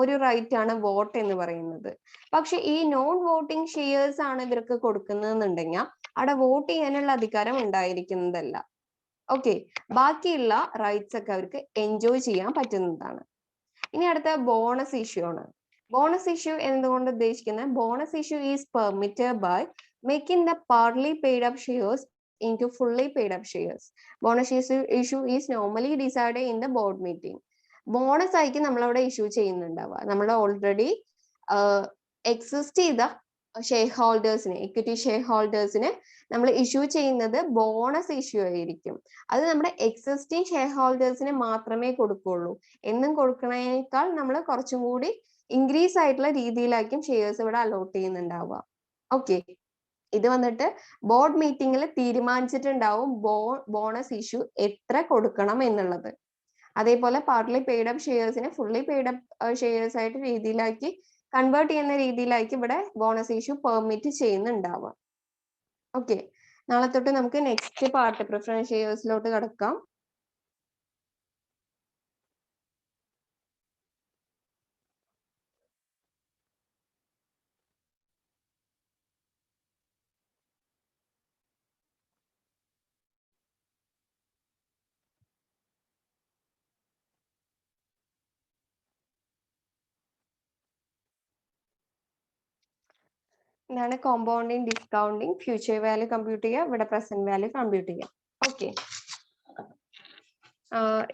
ഒരു റൈറ്റ് ആണ് വോട്ട് എന്ന് പറയുന്നത്. പക്ഷെ ഈ നോൺ വോട്ടിംഗ് ഷെയർസ് ആണ് ഇവർക്ക് കൊടുക്കുന്നതെന്നുണ്ടെങ്കിൽ അവിടെ വോട്ട് ചെയ്യാനുള്ള അധികാരം ഉണ്ടായിരിക്കുന്നതല്ല. ഓക്കെ, ബാക്കിയുള്ള റൈറ്റ്സ് ഒക്കെ അവർക്ക് എൻജോയ് ചെയ്യാൻ പറ്റുന്നതാണ്. ഇനി അടുത്ത ബോണസ് ഇഷ്യൂ ആണ്. ബോണസ് ഇഷ്യൂ എന്തുകൊണ്ട് ഉദ്ദേശിക്കുന്നത്, bonus issue is permitted by making the partly paid up shares into fully paid up shares. Bonus issue is normally decided in the board meeting. Bonus ആയിരിക്കും നമ്മളവിടെ issue ചെയ്യുന്നുണ്ടാവുക. നമ്മൾ already exist ചെയ്ത share ഹോൾഡേഴ്സിന്, equity share ഹോൾഡേഴ്സിന് നമ്മൾ issue ചെയ്യുന്നത് bonus issue ആയിരിക്കും. അത് നമ്മുടെ existing share ഹോൾഡേഴ്സിന് മാത്രമേ കൊടുക്കുള്ളൂ. എന്നും കൊടുക്കുന്നതിനേക്കാൾ നമ്മൾ കുറച്ചും കൂടി ഇൻക്രീസ് ആയിട്ടുള്ള രീതിയിലായിരിക്കും ഷെയർസ് ഇവിടെ അലോട്ട് ചെയ്യുന്നുണ്ടാവുക. ഓക്കെ, ഇത് വന്നിട്ട് ബോർഡ് മീറ്റിംഗിൽ തീരുമാനിച്ചിട്ടുണ്ടാവും ബോണസ് ഇഷ്യൂ എത്ര കൊടുക്കണം എന്നുള്ളത്. അതേപോലെ പാർട്ട്ലി പെയ്ഡ് അപ്പ് ഷെയർസിനെ ഫുള്ളി പെയ്ഡ് അപ്പ് ഷെയർസ് ആയിട്ട് രീതിയിലാക്കി കൺവേർട്ട് ചെയ്യുന്ന രീതിയിലാക്കി ഇവിടെ ബോണസ് ഇഷ്യൂ പെർമിറ്റ് ചെയ്യുന്നുണ്ടാവുക. ഓക്കെ, നാളെ തൊട്ട് നമുക്ക് നെക്സ്റ്റ് പാർട്ട് പ്രിഫറൻസ് ഷെയർസിലോട്ട് കടക്കാം. ഇതാണ് compounding, discounting, future value compute ചെയ്യുക, ഇവിടെ പ്രസന്റ് വാല്യൂ കമ്പ്യൂട്ട് ചെയ്യുക. Okay,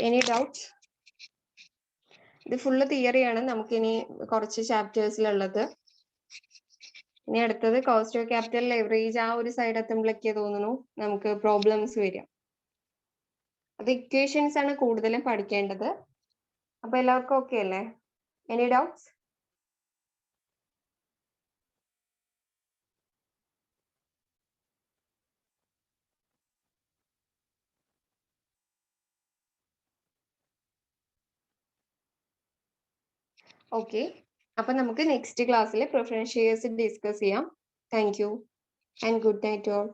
any doubts? ഇത് ഫുള്ള് തിയറിയാണ്, നമുക്കിനി കുറച്ച് ചാപ്റ്റേഴ്സിലുള്ളത്. ഇനി അടുത്തത് കോസ്റ്റ് ഓഫ് ക്യാപിറ്റൽ, ലെവറേജ്, ആ ഒരു സൈഡ് എത്തുമ്പോഴൊക്കെ തോന്നുന്നു നമുക്ക് പ്രോബ്ലംസ് വരിക. അത് ഇക്വേഷൻസ് ആണ് കൂടുതലും പഠിക്കേണ്ടത്. അപ്പൊ എല്ലാവർക്കും ഓക്കെ അല്ലേ? Any doubts? ഓക്കെ, അപ്പൊ നമുക്ക് നെക്സ്റ്റ് ക്ലാസ്സിൽ പ്രിഫറൻസ് ഷെയർസ് ഡിസ്കസ് ചെയ്യാം. Thank you and good night all.